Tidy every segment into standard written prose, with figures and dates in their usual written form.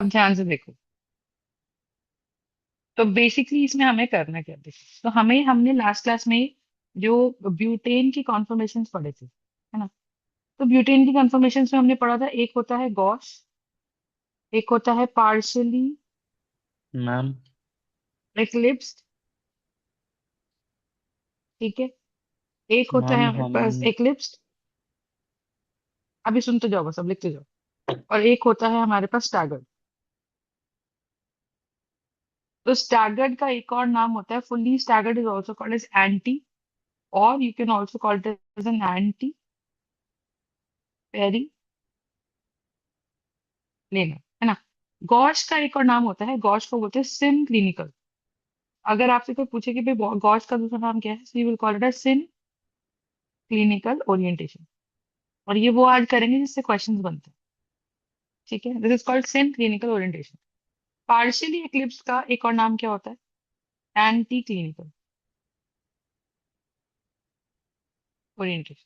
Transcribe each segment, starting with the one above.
अब ध्यान से देखो। तो बेसिकली इसमें हमें करना क्या, देखो तो हमने लास्ट क्लास में जो ब्यूटेन की कॉन्फर्मेशंस पढ़े थे, है ना। तो ब्यूटेन की कॉन्फर्मेशंस में हमने पढ़ा था, एक होता है गॉस, एक होता है पार्शियली मैम। एक्लिप्स्ड, ठीक है। एक होता है मैम हमारे हम। पास एक्लिप्स्ड, अभी सुनते जाओ, बस अब लिखते जाओ। और एक होता है हमारे पास स्टैगर्ड। तो स्टैगर्ड का एक और नाम होता है fully staggered, is also called as anti, और you can also call it as an anti periplanar, है ना। गॉश का एक और नाम होता है, गॉश को बोलते हैं सिन क्लिनिकल। अगर आपसे कोई पूछे कि भाई गॉश का दूसरा नाम क्या है, so you will call it as syn clinical orientation. और ये वो ऐड करेंगे जिससे क्वेश्चंस बनते हैं, ठीक है। This is called syn clinical orientation. Partially eclipse का एक और नाम क्या होता है, anti clinical orientation.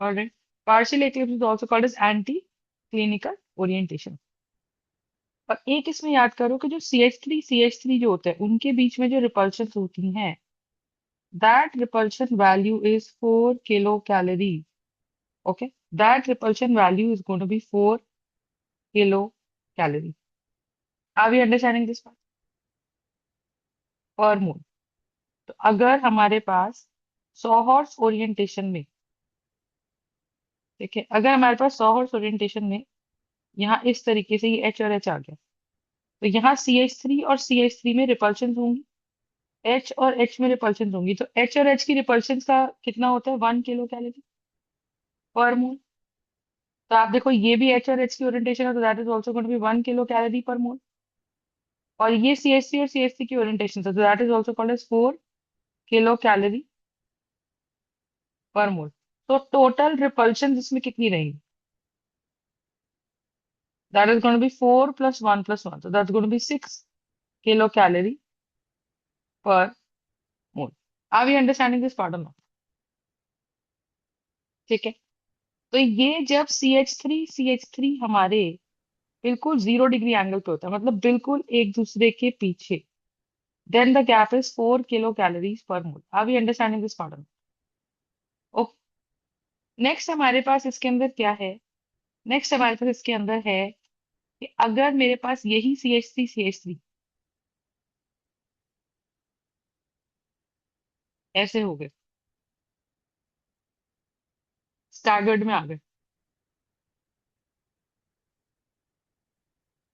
Alright, partial eclipse is also called as anti clinical orientation. और एक इसमें याद करो कि जो सी एच थ्री जो होते हैं उनके बीच में जो रिपल्शन होती हैं, that repulsion value is 4 kilo calorie. Okay, that repulsion value is going to be 4 kilo calorie. Are we understanding this part? Per mole. तो अगर हमारे पास सॉहॉर्स ओरिएंटेशन में, ठीक है, अगर हमारे पास सॉहॉर्स ओरिएंटेशन में यहाँ इस तरीके से ये एच और एच आ गया, तो यहाँ सी एच थ्री और सी एच थ्री में रिपल्शन होंगी, एच और एच में रिपल्शन होंगी। तो एच और एच की रिपल्शन का कितना होता है, 1 किलो कैलोरी पर मोल। तो आप देखो ये भी एच और एच की ओरिएंटेशन है, तो that is also going to be 1 kilo calorie per mole. और ये सी और सी की ओरिएंटेशन है, तो that is also called as 4 kilo calorie per mole. तो टोटल रिपल्शन इसमें कितनी रहेंगी, that is going to be 4 + 1 + 1, so that's going to be 6 kilo calorie per mole. Are we understanding this part? ठीक है। तो ये जब सी एच थ्री हमारे बिल्कुल 0 डिग्री एंगल पे होता है, मतलब बिल्कुल एक दूसरे के पीछे, then the gap is 4 kilo calories per mole. Are we understanding this part? Okay. Next हमारे पास इसके अंदर क्या है, नेक्स्ट हमारे पास इसके अंदर है कि अगर मेरे पास यही सी एच थ्री ऐसे हो गए, स्टैगर्ड में आ गए।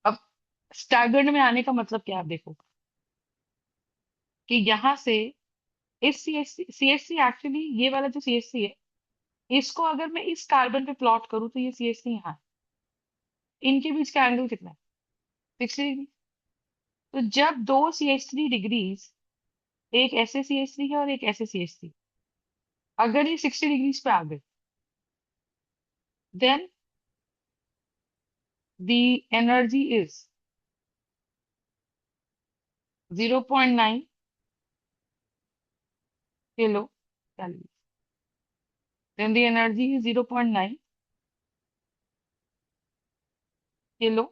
अब स्टैगर्ड में आने का मतलब क्या है, आप देखो कि यहाँ से इस सी एच सी एक्चुअली ये वाला जो सी एच सी है, इसको अगर मैं इस कार्बन पे प्लॉट करूँ तो ये सी एच सी यहाँ है। इनके बीच का एंगल कितना है, 60 डिग्री। तो जब दो सी एच थ्री डिग्रीज, एक ऐसे सी एच थ्री है और एक ऐसे सी एच थ्री, अगर ये 60 डिग्रीज पे आ गए, then the energy is 0.9 kilo calorie. Then the energy is 0.9 kilo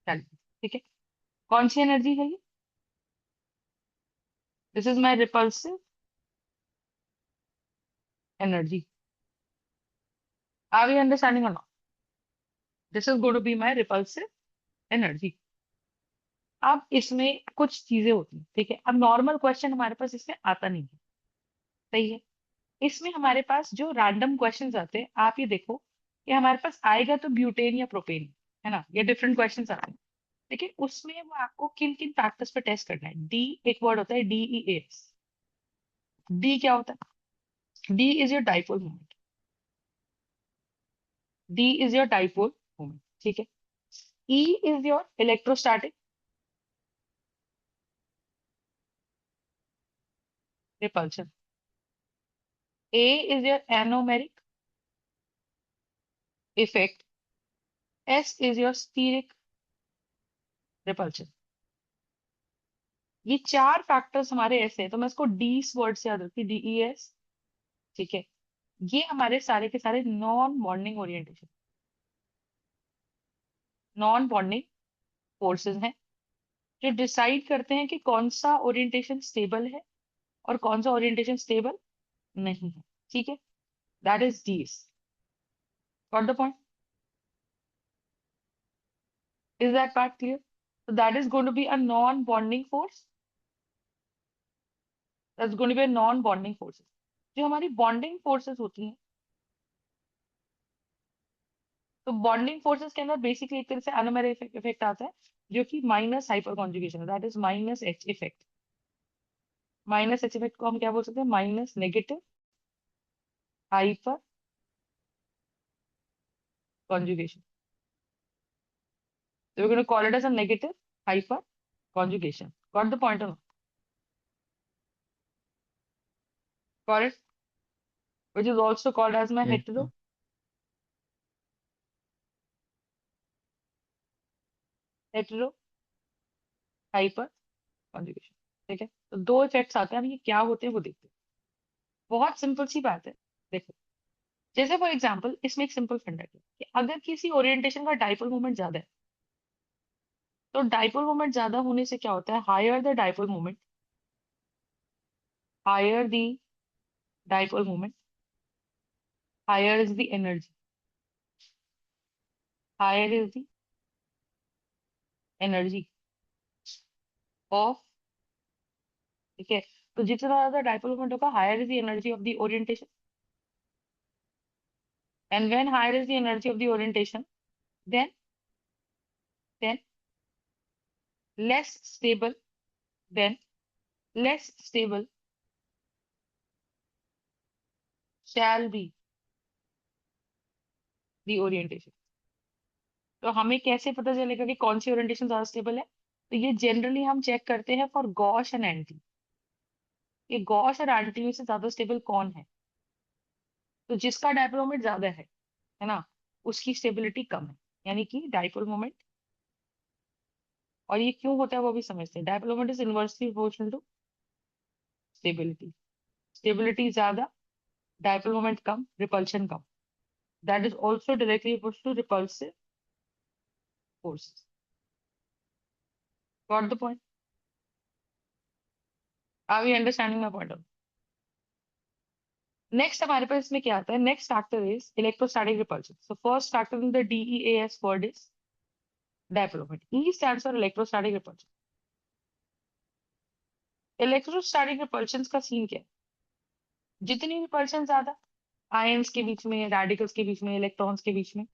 calorie, ठीक है। कौन सी एनर्जी है ये, this is my repulsive energy. Are we understanding और not? This is going to be my repulsive energy. अब इसमें कुछ चीजें होती हैं, ठीक है। अब नॉर्मल क्वेश्चन हमारे पास इसमें आता नहीं है, सही है। इसमें हमारे पास जो रैंडम क्वेश्चंस आते हैं, आप ये देखो कि हमारे पास आएगा तो ब्यूटेन या प्रोपेन, है ना, ये डिफरेंट क्वेश्चंस आते हैं। लेकिन उसमें वो आपको किन किन फैक्टर्स पे टेस्ट करना है, डी एक वर्ड होता है, DEAS। डी क्या होता है, D is your dipole moment, D is your dipole moment, ठीक है। E is your electrostatic repulsion, A is your anomeric effect, S is your steric repulsion. ये चार फैक्टर्स हमारे ऐसे हैं, तो मैं इसको डी वर्ड से याद रखती, DES, ठीक है। ये हमारे सारे के सारे non bonding orientation, non bonding forces हैं जो डिसाइड करते हैं कि कौन सा ओरिएंटेशन स्टेबल है और कौन सा ओरिएंटेशन स्टेबल नहीं है। ठीक है, that is these. Got the point? Is that part clear? So that is going to be a non-bonding force. That's going to be a non-bonding forces. जो हमारी बॉन्डिंग फोर्सेस होती हैं, तो बॉन्डिंग फोर्सेस के अंदर बेसिकली एक तरह से एनोमेरिक इफेक्ट आता है जो कि माइनस हाइपर कॉन्जुगेशन है, that is minus H effect. Minus H effect को हम क्या बोल सकते हैं? Minus negative hyper conjugation. So we're going to call it as a negative hyper conjugation. Got the point or not? Got it? Which is also called as my yes hetero ma'am. hetero hyper conjugation. ठीक है, तो दो effects आते हैं, अब ये क्या होते हैं वो देखते हैं। बहुत सिंपल सी बात है। देखो, जैसे फॉर एग्जांपल इसमें एक सिंपल फंडा है कि अगर किसी ओरिएंटेशन का डाइपोल मोमेंट ज्यादा है, तो डाइपोल मोमेंट ज्यादा होने से क्या होता है? Higher the dipole moment, higher the dipole moment, higher is the energy, higher is the energy of. ठीक है, तो जितना ज्यादा डाइपोल मोमेंट होगा, higher is the energy of the orientation, and when higher is the energy of the orientation, then less stable, then less stable shall be the orientation. तो हमें कैसे पता चलेगा कि कौन सी ओरिएंटेशन ज्यादा स्टेबल है? तो ये जनरली हम चेक करते हैं फॉर गॉश एंड एंटी, ये गॉश और एंटी में से ज्यादा स्टेबल कौन है। तो जिसका डाइपोल मोमेंट ज्यादा है ना, उसकी स्टेबिलिटी कम है, यानी कि डाइपोल मोमेंट। और ये क्यों होता है वो भी समझते हैं। Dipole moment is inversely proportional to stability. Stability ज्यादा, डाइपोल मोमेंट कम, रिपल्शन कम। That is also directly proportional to repulsive forces. Got the point? Are we understanding my point? Next हमारे पास इसमें क्या आता है? Next factor is electrostatic repulsion. So first factor in the DEAS word is dipole moment. E stands for electrostatic repulsion. Electrostatic repulsion का scene क्या है? जितनी रिपल्शन ज्यादा आयंस के बीच में, रेडिकल्स के बीच में, इलेक्ट्रॉन्स के बीच में,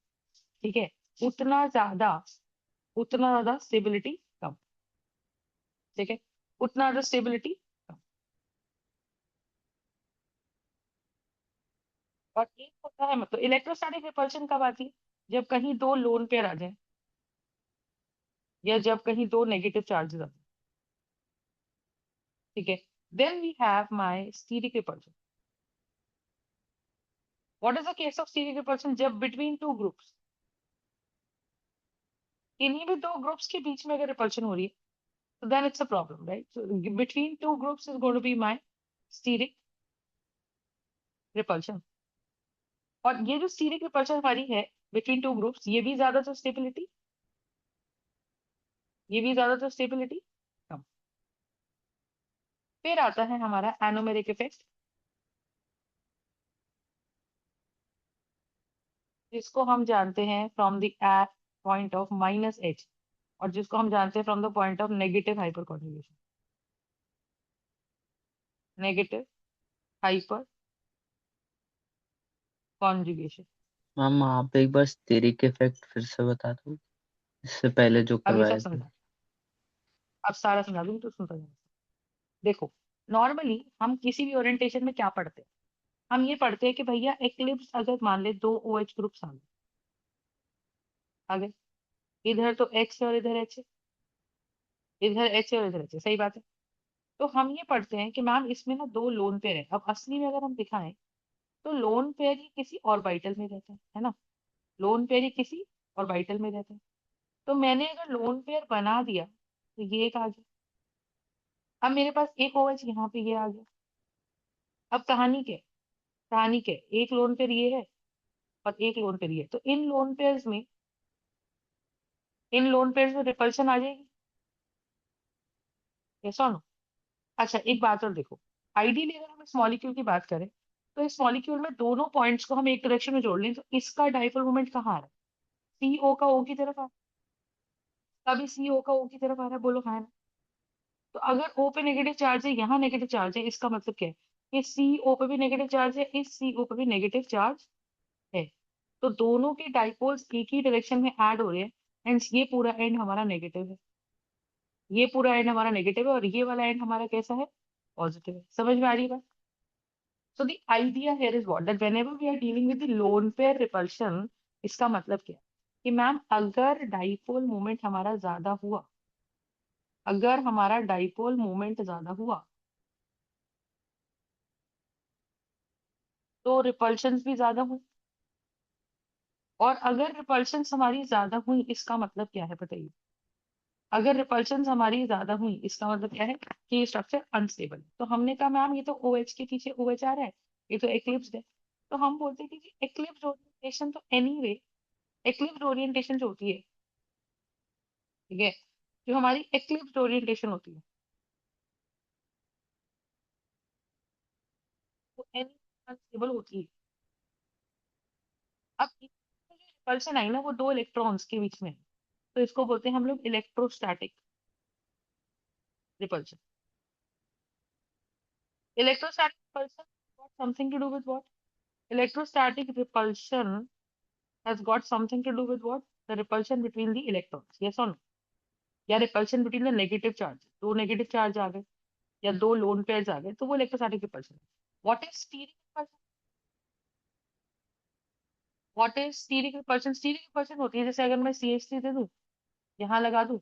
ठीक है, उतना ज्यादा उतना ज्यादा स्टेबिलिटी कम। ठीक है, उतना ज्यादा स्टेबिलिटी कम। और एक होता है, मतलब इलेक्ट्रोस्टैटिक रिपल्शन कब आती है? जब कहीं दो लोन पेयर आ जाए, या जब कहीं दो नेगेटिव चार्जेस आ जाए। ठीक है, then we have my steric repulsion. What is the case of steric repulsion? जब बिटवीन टू ग्रुप्स, इन्हीं भी दो ग्रुप्स के बीच में अगर रिपल्शन हो रही है, तो then it's a problem, right? So between two groups is going to be my steric repulsion. और ये जो स्टीरिक रिपल्शन हमारी है बिटवीन टू ग्रुप्स, ये भी ज्यादा तो स्टेबिलिटी, ये भी ज्यादा तो स्टेबिलिटी कम। फिर आता है हमारा एनोमेरिक इफेक्ट, जिसको हम जानते हैं from the point of minus H, और जिसको हम जानते हैं from the point of negative hyper conjugation. Negative hyper conjugation. Ma'am आप एक बार स्टेरिक इफेक्ट फिर से बता दो, इससे पहले जो अब ये सब करवाए थे। समझा, अब सारा समझा दूंगी तो सुनता जाना। देखो, नॉर्मली हम किसी भी ओरिएंटेशन में क्या पढ़ते हैं? हम ये पढ़ते हैं कि भैया एक्लिप्स अगर मान ले दो ओ एच ग्रुप्स आ गए, इधर तो एक्स है और इधर एच है, इधर एच है और इधर एच है, सही बात है। तो हम ये पढ़ते हैं कि मैम इसमें ना दो लोन पेयर है। अब असली में अगर हम दिखाएं, तो लोन पेयर ही किसी ऑर्बिटल में रहता है ना? लोन पेयर ही किसी ऑर्बिटल में रहता है। तो मैंने अगर लोन पेयर बना दिया, तो ये एक आ गया। अब मेरे पास एक ओएच यहाँ पे ये आ गया। अब कहानी के एक लोन पेयर ये है और एक लोन पेयर ये है। तो इन लोन पेयर्स में इन लोन पेयर्स में रिपल्शन आ जाएगी, ऐसा नो? अच्छा एक बात और देखो, आइडियली अगर हम इस मॉलिक्यूल की बात करें, तो इस मॉलिक्यूल में दोनों पॉइंट्स को हम एक डायरेक्शन में जोड़ लें तो इसका डाइपोल मोमेंट कहाँ आ रहा है? सीओ का ओ की तरफ आ रहा है, अभी सीओ का ओ की तरफ आ रहा है, बोलो हाँ है ना? तो अगर ओ पे नेगेटिव चार्ज है, यहाँ नेगेटिव चार्ज है, इसका मतलब क्या है कि सीओ पे भी नेगेटिव चार्ज है, इस सीओ पे भी नेगेटिव चार्ज है। तो दोनों के डाइपोल्स एक ही डायरेक्शन में ऐड हो रहे हैं, हेंस ये पूरा एंड हमारा नेगेटिव है, ये पूरा एंड हमारा नेगेटिव है, और ये वाला एंड हमारा कैसा है? पॉजिटिव है। समझ में आ रही है बात? So the idea here is what, that whenever we are dealing with the lone pair repulsion, इसका मतलब क्या है कि मैम अगर डाइपोल मोमेंट हमारा ज्यादा हुआ, अगर हमारा डाइपोल मोमेंट ज्यादा हुआ तो रिपल्शन भी ज्यादा हुई, और अगर रिपल्शन हमारी ज्यादा हुई इसका मतलब क्या है बताइए? अगर रिपल्शन हमारी ज्यादा हुई इसका मतलब क्या है कि ये स्ट्रक्चर अनस्टेबल है। तो हमने कहा मैम ये तो ओ OH के पीछे ओ OH आ रहा है, ये तो एक्लिप्स है। तो हम बोलते हैं कि एक्लिप्स ओरिएंटेशन तो एनीवे, एक्लिप्स ओरिएंटेशन जो होती है, ठीक है, जो हमारी एक्लिप्स ओरिएंटेशन होती है वो एनी अनस्टेबल होती है। अब इसमें जो रिपल्शन आई ना वो दो इलेक्ट्रॉन्स के बीच में है, तो इसको बोलते हैं हम लोग electrostatic repulsion. Electrostatic repulsion got something to do with what? Electrostatic repulsion has got something to do with what? The repulsion between the electrons. Yes or no? या repulsion between the negative charge, दो negative charge आ गए या दो lone pairs आ गए तो वो electrostatic repulsion है। What is steric repulsion? What is steric repulsion? Steric repulsion होती है जैसे अगर मैं CH3 दे दूं, यहाँ लगा दूं,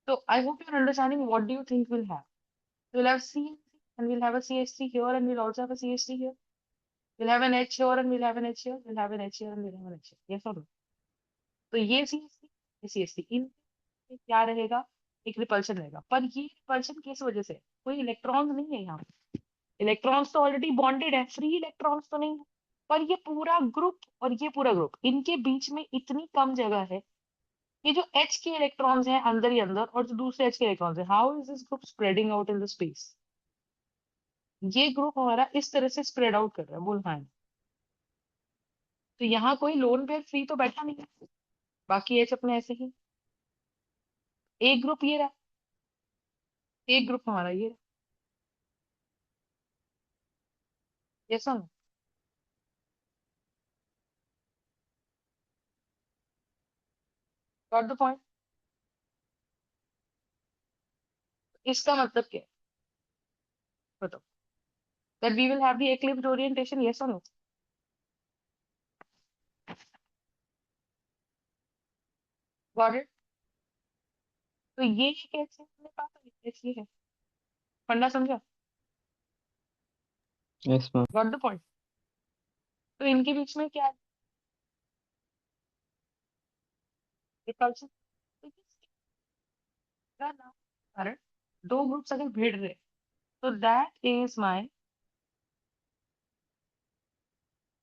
तो I hope you're understanding what do you think we'll have? We'll have C and we'll have a CH3 here and we'll also have a CH3 here. We'll have an H here and we'll have an H here. We'll have an H here and we'll have an H here. Yes or no? तो ये CH3, ये CH3, इन में क्या रहेगा? एक repulsion रहेगा, पर ये रिपल्शन किस वजह से? कोई इलेक्ट्रॉन्स नहीं है यहाँ पे, इलेक्ट्रॉन्स तो ऑलरेडी बॉन्डेड है, फ्री इलेक्ट्रॉन्स तो नहीं है, पर ये पूरा ग्रुप और ये पूरा ग्रुप, इनके बीच में इतनी कम जगह है, ये जो H के इलेक्ट्रॉन्स हैं अंदर ही अंदर और जो दूसरे H के इलेक्ट्रॉन्स हैं, how is this group spreading out in the space? ये ग्रुप हमारा इस तरह से स्प्रेड आउट कर रहा है, बोल हाँ। तो यहाँ कोई लोन पेयर फ्री तो बैठा नहीं है, बाकी एच अपने ऐसे ही, एक ग्रुप ये रहा, एक ग्रुप हमारा ये रहा। ये सुन, गॉट द पॉइंट? इसका मतलब क्या है बताओ? That we will have the eclipse orientation, yes और नो? Got it? तो ये एक एच है अपने पास और एक एच ये है, फंडा समझा? Yes ma'am. Got the point? तो इनके बीच में क्या रिपल्शन? तो इसका नाम कारण दो ग्रुप्स अगर भिड़ रहे तो that is my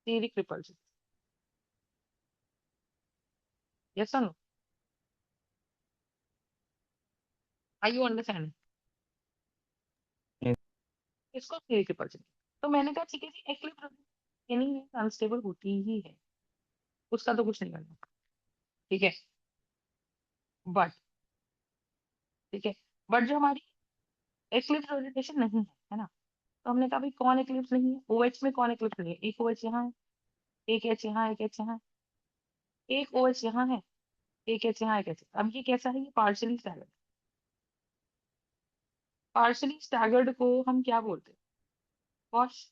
steric repulsion, yes or no? Are you understanding? Yes. इसको steric repulsion। तो मैंने कहा ठीक है जी, एक्लिप्स एनी अनस्टेबल होती ही है, उसका तो कुछ नहीं करना, ठीक है, बट, ठीक है, बट जो हमारी एक्लिप्स ओरिएंटेशन नहीं है ना, तो हमने कहा भाई कौन एक्लिप्स नहीं है? OH में कौन एक्लिप्स नहीं है? एक OH यहाँ है, एक H यहाँ, एक H यहाँ, एक OH यहाँ है, एक H यहाँ, एक H। अब ये कैसा है? ये पार्शली स्टैगर्ड। पार्शली स्टैगर्ड को हम क्या बोलते हैं? कॉश।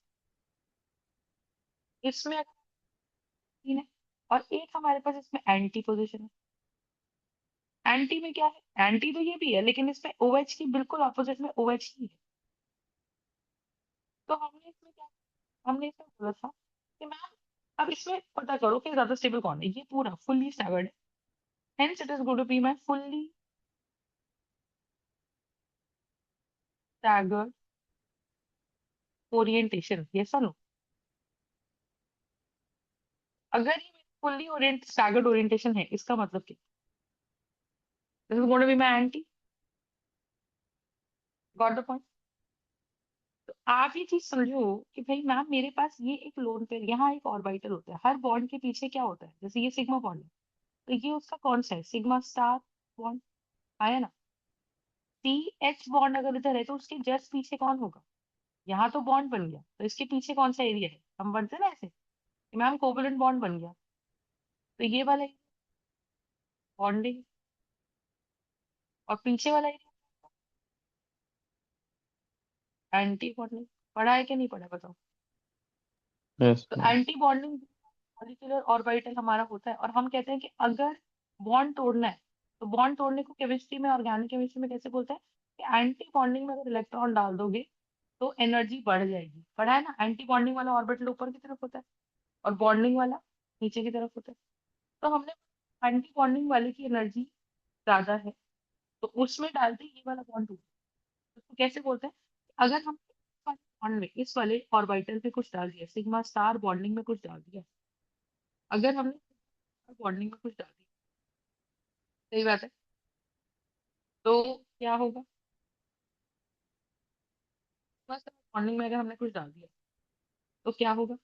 इसमें अगर तीन है और एक हमारे पास इसमें एंटी पोजिशन है, एंटी में क्या है? एंटी तो ये भी है लेकिन इसमें OH की बिल्कुल ऑपोजिट में OH ही है। तो हमने इसमें क्या, हमने इसमें बोला था कि मैम अब इसमें पता करो कि ज्यादा स्टेबल कौन है। ये पूरा फुल्ली स्टैगर्ड है, hence it is going to be my fully staggered orientation, yes or no? अगर ये फुल्ली ओरिएंट स्टैगर्ड ओरिएंटेशन है इसका मतलब क्या? This is going to be my anti. Got the point? तो आप ये चीज समझो कि भाई मैम मेरे पास ये एक लोन पेयर, यहाँ एक ऑर्बिटल होता है, हर बॉन्ड के पीछे क्या होता है, जैसे ये सिग्मा बॉन्ड है, तो ये उसका कौन सा है, सिग्मा स्टार बॉन्ड, आया ना। सी एच बॉन्ड अगर इधर है तो उसके जस्ट पीछे कौन होगा, यहाँ तो बॉन्ड बन गया, तो इसके पीछे कौन सा एरिया है, हम बनते हैं ना ऐसे कि मैम कोवलेंट बॉन्ड बन गया, तो ये वाला बॉन्डिंग, और पीछे वाला एरिया एंटी बॉन्डिंग। पढ़ा है कि नहीं पढ़ा बताओ? यस तो ma'am. Anti bonding molecular orbital हमारा होता है, और हम कहते हैं कि अगर बॉन्ड तोड़ना है, तो बॉन्ड तोड़ने को केमिस्ट्री में, ऑर्गेनिक केमिस्ट्री में कैसे बोलते हैं कि एंटी बॉन्डिंग में अगर इलेक्ट्रॉन डाल दोगे तो एनर्जी बढ़ जाएगी। पढ़ा है ना, एंटी बॉन्डिंग वाला ऑर्बिटल ऊपर की तरफ होता है और बॉन्डिंग वाला नीचे की तरफ होता है। तो हमने एंटी बॉन्डिंग वाले की एनर्जी ज्यादा है, तो उसमें डालते ही ये वाला बॉन्ड टूट, तो कैसे बोलते हैं, अगर हम बॉन्ड में इस वाले ऑर्बिटल पे कुछ डाल दिया, सिग्मा स्टार बॉन्डिंग में कुछ डाल दिया, अगर हमने बॉन्डिंग में कुछ डाल दिया, सही बात है, तो क्या होगा, बस बॉन्डिंग में अगर हमने कुछ डाल दिया तो क्या होगा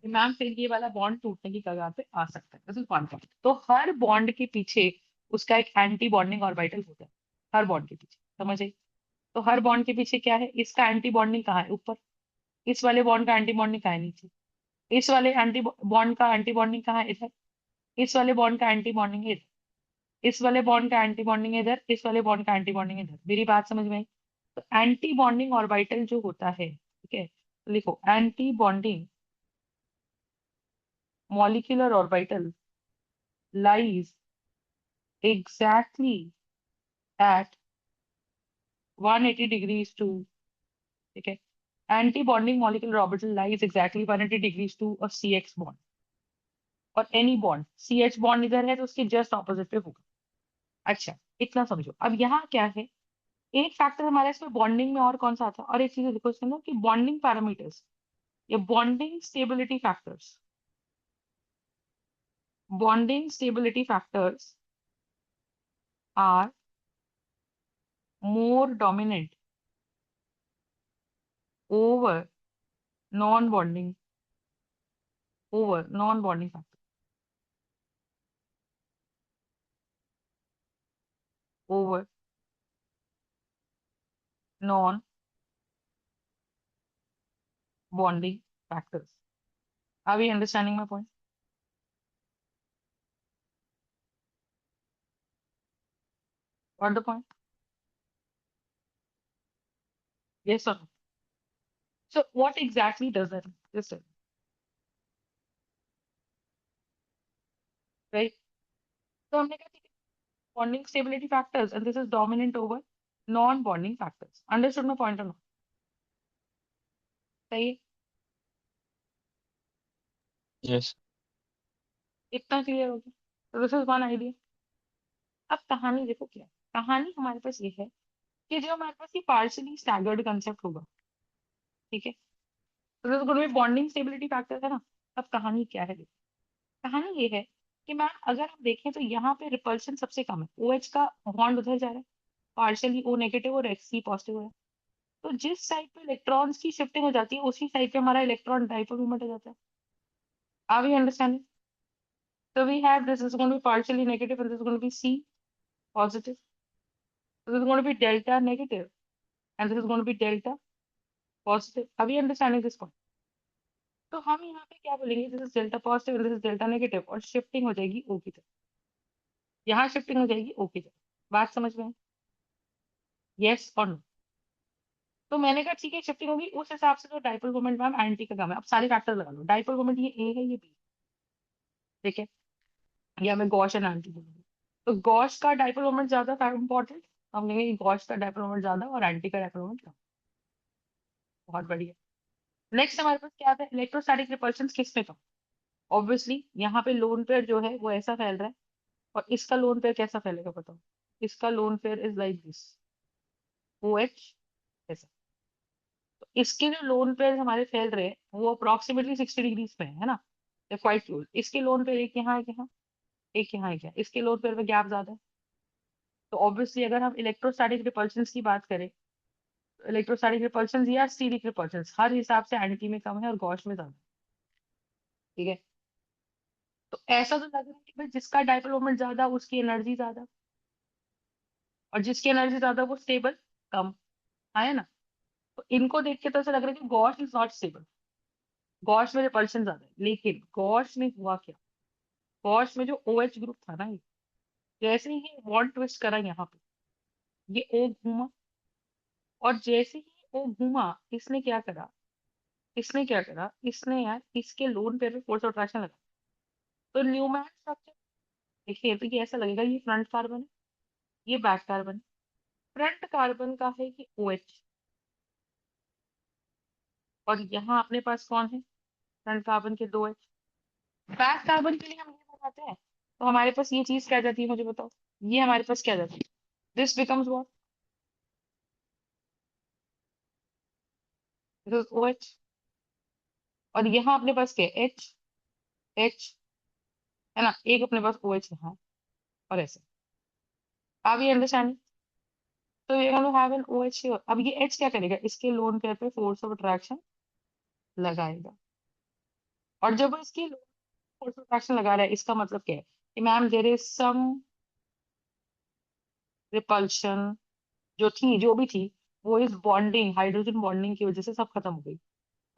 कि मैम फिर ये वाला बॉन्ड टूटने की कगार पे आ सकता है, दिस इज वन पॉइंट। तो हर बॉन्ड के पीछे उसका एक एंटी बॉन्डिंग ऑर्बिटल होता है, हर बॉन्ड के पीछे, समझ आई? तो हर बॉन्ड के पीछे क्या है, इसका एंटी बॉन्डिंग कहाँ है, ऊपर। इस वाले बॉन्ड का एंटी बॉन्डिंग कहाँ है, नीचे। इस वाले एंटी बॉन्ड का एंटी बॉन्डिंग कहाँ है, इधर। इस वाले बॉन्ड का एंटी बॉन्डिंग है इधर। इस वाले बॉन्ड का एंटी बॉन्डिंग है इधर, इस वाले बॉन्ड का एंटी बॉन्डिंग है इधर। मेरी बात समझ में आई? तो एंटी बॉन्डिंग ऑर्बिटल जो होता है, ठीक है, तो लिखो anti bonding molecular orbital lies exactly at 180 degrees to, ठीक है, anti bonding molecular orbital lies exactly 180 degrees to a CX bond, और एनी बॉन्ड CH बॉन्ड इधर है तो उसके जस्ट ऑपोजिट पे होगा। अच्छा, इतना समझो। अब यहाँ क्या है, एक फैक्टर हमारे इसमें बॉन्डिंग में और कौन सा आता है, और एक चीज देखो इसके अंदर कि बॉन्डिंग पैरामीटर्स या bonding stability factors, bonding stability factors are more dominant over non bonding, over non-bonding factor, over non-bonding factors. Are we understanding my point? What the point? Yes or no? So what exactly does that mean? Just tell me, right? So हमने कहा ठीक है, bonding stability factors and this is dominant over non-bonding factors. Understood my point or not? सही है? Yes. इतना clear हो गया? So this is one idea. अब कहानी देखो क्या है। कहानी हमारे पास ये है कि जो हमारे पास ये पार्शली स्टैगर्ड कंसेप्ट होगा, ठीक है, तो this is going to be bonding stability factor है ना। अब कहानी क्या है, कहानी ये है कि मैम अगर हम देखें तो यहाँ पे रिपल्शन सबसे कम है, ओ एच का बॉन्ड उधर जा रहा है, पार्शियली ओ नेगेटिव और एक्स सी पॉजिटिव है, तो जिस साइड पे इलेक्ट्रॉन्स की शिफ्टिंग हो जाती है उसी साइड पे हमारा इलेक्ट्रॉन डाइपोल मूवमेंट हो जाता है। Are we understanding? So we have this is going to be partially negative and this is going to be C positive. So this is going to be delta negative and this is going to be delta positive. Are we understanding this point? तो हम यहाँ पे क्या बोलेंगे, this is delta positive and this is delta negative, और shifting हो जाएगी ओ की तरफ, यहाँ शिफ्टिंग हो जाएगी ओ की तरफ। बात समझ में? यस और नो? तो मैंने कहा ठीक है शिफ्टिंग होगी, उस हिसाब से तो डाइपोल मोमेंट मैम एंटी का काम है। अब सारे फैक्टर लगा लो, डाइपोल मोमेंट ये ए है ये बी, ठीक है, या मैं गॉश एंड एंटी बोलूंगी, तो गॉश का डाइपोल मोमेंट ज्यादा इंपॉर्टेंट, हम कहेंगे कि गॉश का डाइपोल मोमेंट ज्यादा और एंटी का डाइपोल मोमेंट कम। बहुत बढ़िया। नेक्स्ट हमारे पास क्या आता है, इलेक्ट्रोस्टैटिक रिपल्शन किस में कम। ऑब्वियसली यहाँ पे लोन पेयर जो है वो ऐसा फैल रहा है, और इसका लोन पेयर कैसा फैलेगा बताओ। इसका lone pair is like this, O H ऐसा। तो इसके जो लोन पेयर हमारे फैल रहे हैं वो अप्रोक्सीमेटली 60 डिग्रीज पे है ना, क्वाइट क्लोज। इसके लोन पेयर एक यहाँ एक यहाँ, एक यहाँ एक यहाँ, इसके लोन पेयर में गैप ज्यादा है। तो ऑब्वियसली अगर हम इलेक्ट्रोस्टैटिक रिपल्शन की बात करें, तो इलेक्ट्रोस्टैटिक रिपल्शन या स्टीरिक रिपल्शन हर हिसाब से एंटी में कम है और गॉश में ज्यादा है। ठीक है, तो ऐसा तो लग रहा है कि भाई जिसका डाइपोल मोमेंट ज्यादा उसकी एनर्जी ज्यादा, और जिसकी एनर्जी ज्यादा वो स्टेबल कम, है ना। तो इनको देख के तो ऐसा लग रहा है कि gosh is not stable, gosh में रिपल्शन ज्यादा है। लेकिन गॉश में हुआ क्या, गॉश में जो ओ एच ग्रुप था ना, ये जैसे ही ये बॉन्ड ट्विस्ट करा यहाँ पे, ये ओ घूमा, और जैसे ही ओ घूमा, इसने क्या करा, इसने क्या करा, इसने यार इसके लोन पेयर पे फोर्स ऑफ अट्रैक्शन लगा। तो न्यूमैन स्ट्रक्चर देखिए, तो ये ऐसा लगेगा ये फ्रंट कार्बन है, ये बैक कार्बन है। फ्रंट कार्बन का है कि ओ एच, और यहाँ अपने पास कौन है, फ्रंट कार्बन के दो एच। बैक कार्बन के लिए हम ये बनाते हैं, तो हमारे पास ये चीज क्या जाती है, मुझे बताओ, ये हमारे पास क्या जाती है, this becomes what, this is O H. और यहाँ अपने पास क्या है, एच, एच, है ना, एक अपने पास ओ एच यहाँ, और ऐसे। अब ये अंडरस्टैंडिंग, तो we gonna have an O H here. अब ये एच क्या करेगा, इसके लोन पेयर पे फोर्स ऑफ अट्रैक्शन लगाएगा, और जब वो इसकी फोर्स ऑफ अट्रैक्शन लगा रहा है, इसका मतलब क्या है कि ma'am there is some repulsion, जो थी जो भी थी, वो इस बॉन्डिंग, हाइड्रोजन बॉन्डिंग की वजह से सब खत्म हो गई।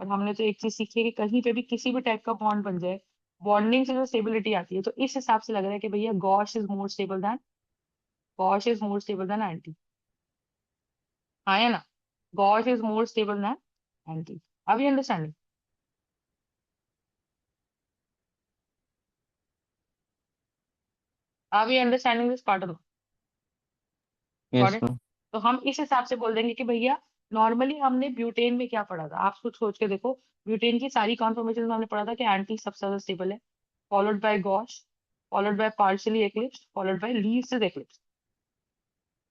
और हमने तो एक चीज सीखी है कि कहीं पे भी किसी भी टाइप का बॉन्ड बन जाए, बॉन्डिंग से जो स्टेबिलिटी आती है, तो इस हिसाब से लग रहा है कि भैया gosh is more stable than, gosh is more stable than anti. हाँ है ना, gosh is more stable than anti. अब ये अंडरस्टैंडिंग, अब ये understanding this part of, got yes it. Ma'am. तो हम इस हिसाब से बोल देंगे कि भैया नॉर्मली हमने ब्यूटेन में क्या पढ़ा था, आप कुछ सोच के देखो, ब्यूटेन की सारी कॉन्फॉर्मेशन में हमने पढ़ा था कि एंटी सबसे ज्यादा स्टेबल है, followed by gosh, followed by partially eclipse, followed by least eclipse.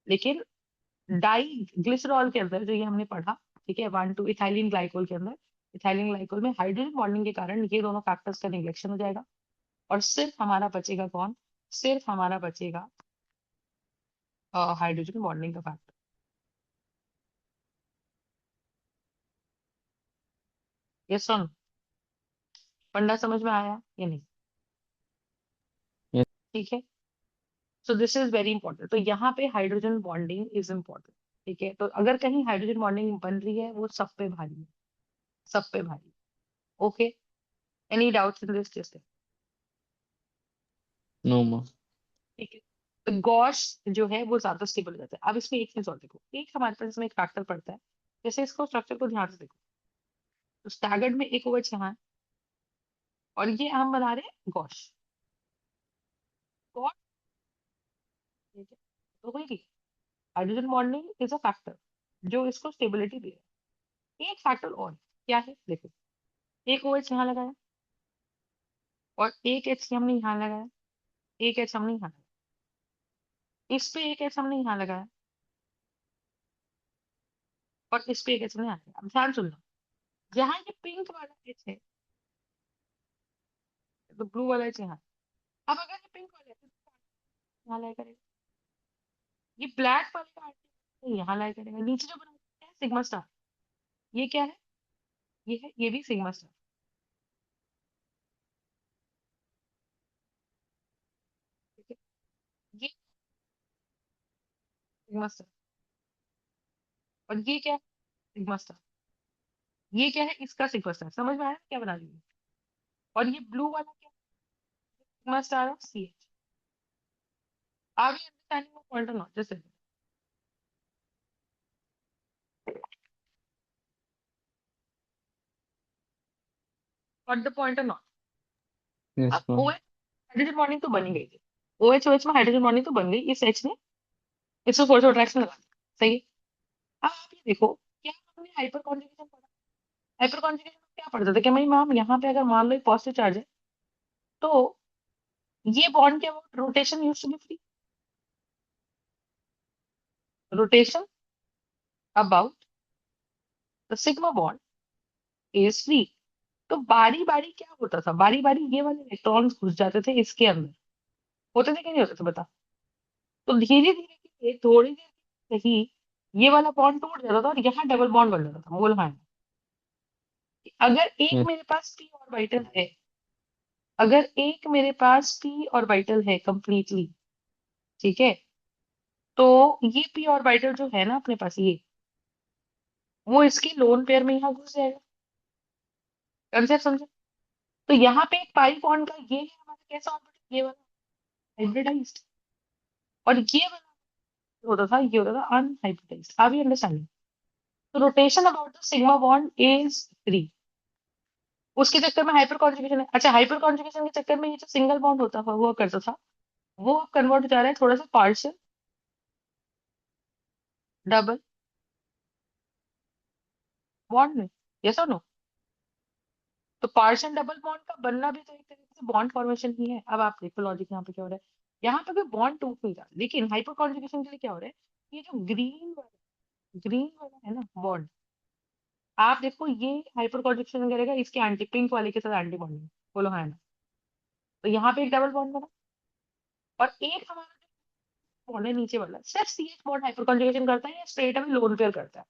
लेकिन डाई ग्लिसरॉल के अंदर जो ये हमने पढ़ा, ठीक है, 1 2 इथाइलिन ग्लाइकोल के अंदर, इथाइलिन ग्लाइकोल में हाइड्रोजन बॉन्डिंग के कारण ये दोनों फैक्टर्स का निगलेक्शन हो जाएगा, और सिर्फ हमारा बचेगा कौन, सिर्फ हमारा बचेगा हाइड्रोजन बॉन्डिंग का फैक्टर। ये सुन, फंडा समझ में आया या नहीं, यस। ठीक है। So this is very important, तो यहाँ पे हाइड्रोजन बॉन्डिंग इज इम्पोर्टेंट। ठीक है, तो अगर कहीं हाइड्रोजन बॉन्डिंग बन रही है, वो सब पे भारी है, सब पे भारी। Okay, any doubts in this, just, no ma'am. ठीक है। तो गॉश जो है वो ज्यादा स्टेबल हो जाता है। अब इसमें एक चीज और देखो, एक हमारे पास इसमें एक फैक्टर पड़ता है, जैसे इसको स्ट्रक्चर को ध्यान से देखो, तो स्टैगर्ड में एक ओएच यहाँ है, और ये हम बना रहे हैं गॉश, गॉश, ठीक है। तो वही hydrogen bonding is a factor जो इसको स्टेबिलिटी दे रहा है। एक फैक्टर और क्या है, देखो, एक ओएच यहाँ लगाया, और एक एच हमने यहाँ लगाया, एक एच हमने यहाँ लगाया, इस पे एक एच हमने यहाँ लगाया, और इस पे एक एच हमने यहाँ लगाया। अब ध्यान सुनना, जहाँ ये पिंक वाला एच है, तो ब्लू वाला एच यहाँ, अब अगर ये पिंक वाला है तो यहाँ लाया करेगा, ये ब्लैक वाले का आर्टिकल यहाँ लाया करेगा, नीचे जो बना है सिग्मा स्टार, ये क्या है, ये है, ये भी सिग्मा स्टार, ठीक है। ये सिग्मा स्टार, और ये क्या है, सिग्मा स्टार, ये क्या है, इसका सिग्मा स्टार, समझ में आया क्या बना रही है। और ये ब्लू वाला क्या है, sigma star of C H. Are we understanding point और नॉट, जैसे व्हाट द पॉइंट और नॉट। यस अब ma'am. O H hydrogen bonding तो बन ही गई थी, ओ एच में हाइड्रोजन बॉन्डिंग तो बन गई, इस एच ने इसको फोर्स ऑफ अट्रैक्शन लगा दिया, सही है। अब आप ये देखो, क्या हमने हाइपर कॉन्जुगेशन पढ़ा, हाइपर कॉन्जुगेशन में क्या पढ़ते थे कि भाई मैम यहाँ पे अगर मान लो पॉजिटिव चार्ज है, तो ये बॉन्ड क्या, rotation used to be free, rotation about the sigma bond is free. तो बारी बारी क्या होता था, बारी बारी ये वाले इलेक्ट्रॉन्स घुस जाते थे इसके अंदर, होते थे कि नहीं होते थे बता। तो धीरे धीरे थोड़ी देर से ही ये वाला बॉन्ड टूट जाता था और यहाँ डबल बॉन्ड बन जाता था। बोल हाँ। अगर एक yes, मेरे पास पी ऑर्बिटल है, अगर एक मेरे पास पी ऑर्बिटल है कंप्लीटली, ठीक है, तो ये पी ऑर्बिटल जो है ना अपने पास ये, वो इसके लोन पेयर में यहाँ घुस जाएगा। कंसेप्ट समझे? तो यहाँ पे एक पाई बॉन्ड का ये है हमारा कैसा ऑर्बिटल, ये वाला हाइब्रिडाइज्ड, और ये वाला होता था, ये होता था अनहाइब्रिडाइज्ड। आप ये अंडरस्टैंडिंग? तो rotation about the sigma bond is 3। उसके चक्कर में हाइपर कॉन्जुगेशन है। अच्छा, हाइपर कॉन्जुगेशन के चक्कर में ये जो सिंगल बॉन्ड होता था वो करता था, वो अब कन्वर्ट हो जा रहा है थोड़ा सा पार्शियल डबल बॉन्ड में। यस और नो? तो पार्शियल डबल बॉन्ड का बनना भी तो एक तरीके से बॉन्ड फॉर्मेशन ही है। अब आप देखो लॉजिक यहाँ पे क्या हो रहा है। यहाँ पे भी बॉन्ड टूट नहीं रहा, लेकिन हाइपर कॉन्जुगेशन के लिए क्या हो रहा है, ये जो ग्रीन वाला है ना बॉन्ड, आप देखो ये हाइपर कॉन्जुगेशन करेगा इसके एंटी, पिंक वाले के साथ एंटी बॉन्डिंग। बोलो हाँ ना? तो यहाँ पे एक डबल बॉन्ड बना, और एक हमारा बॉन्ड है नीचे वाला, सिर्फ C H bond hyperconjugation करता है या स्ट्रेट अवे लोन पेयर करता है।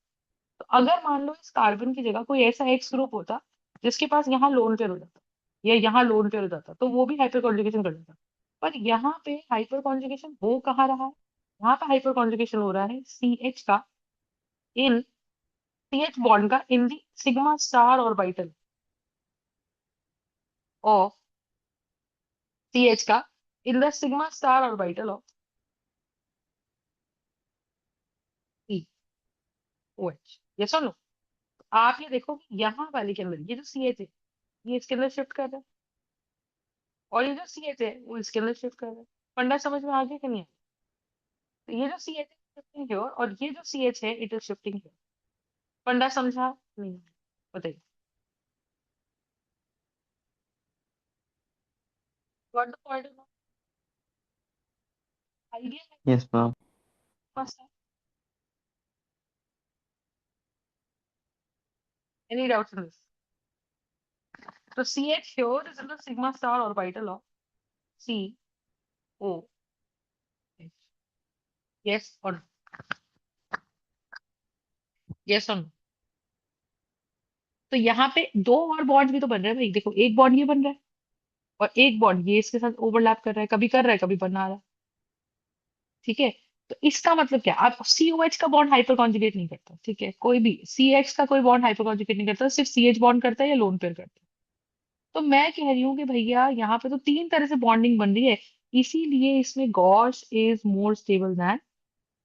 तो अगर मान लो इस कार्बन की जगह कोई ऐसा एक्स ग्रुप होता जिसके पास यहाँ लोन पेयर हो जाता या यहाँ लोन पेयर हो जाता, तो वो भी हाइपर कॉन्जुगेशन कर देता। पर यहाँ पे हाइपर कॉन्जुगेशन हो कहाँ रहा है, यहाँ पे हाइपर कॉन्जुगेशन हो रहा है सी एच का इन, सी एच बॉन्ड का in the sigma star orbital of, C H का in the sigma star orbital of C O H. Yes और नो? आप ये देखो कि यहाँ वाले के अंदर ये जो सी एच है, ये इसके अंदर शिफ्ट कर रहा है, और ये जो सी एच है वो इसके अंदर शिफ्ट कर रहा है। फंडा समझ में आ गया कि नहीं आया? तो ये जो सी एच है शिफ्टिंग है, और ये जो सी एच है इट इज शिफ्टिंग है। फंडा समझा नहीं? बताइए। What the point of idea है yes, ma'am. पास है? Any doubts in this? तो C H here is in the sigma star orbital of C O H. Yes or no? Yes or no? तो यहाँ पे दो और बॉन्ड भी तो बन रहे हैं भाई। देखो एक बॉन्ड ये बन रहा है, और एक बॉन्ड ये इसके साथ ओवरलैप कर रहा है, कभी कर रहा है कभी बना रहा है। ठीक है? तो इसका मतलब क्या, आप सी ओ एच का बॉन्ड हाइपर कॉन्जुगेट नहीं करता, ठीक है, कोई भी सी एक्स का कोई बॉन्ड हाइपर कॉन्जुगेट नहीं करता, सिर्फ सी एच बॉन्ड करता है या लोन पेयर करता है। तो मैं कह रही हूँ कि भैया यहाँ पे तो तीन तरह से बॉन्डिंग बन रही है, इसीलिए इसमें gosh is more stable than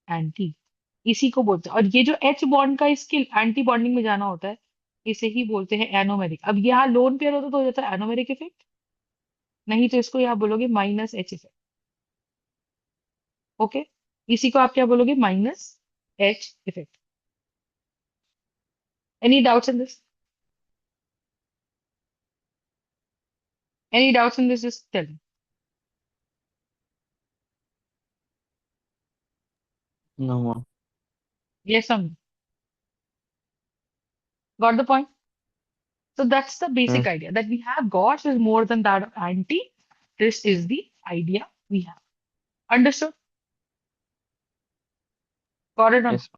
anti, इसी को बोलते हैं। और ये जो एच बॉन्ड का इसके एंटी बॉन्डिंग में जाना होता है, इसे ही बोलते हैं एनोमेरिक। अब यहाँ लोन पेयर होता तो हो जाता है एनोमेरिक इफेक्ट, नहीं तो इसको यहाँ बोलोगे माइनस एच इफेक्ट। ओके, इसी को आप क्या बोलोगे, minus H effect. Any doubts in this? Any doubts in this, just tell me. No, ma'am. Yes और no? Got the point? So that's the basic Yes, idea that we have. Gauss is more than that of anti. This is the idea we have. Understood? Got it on? yes,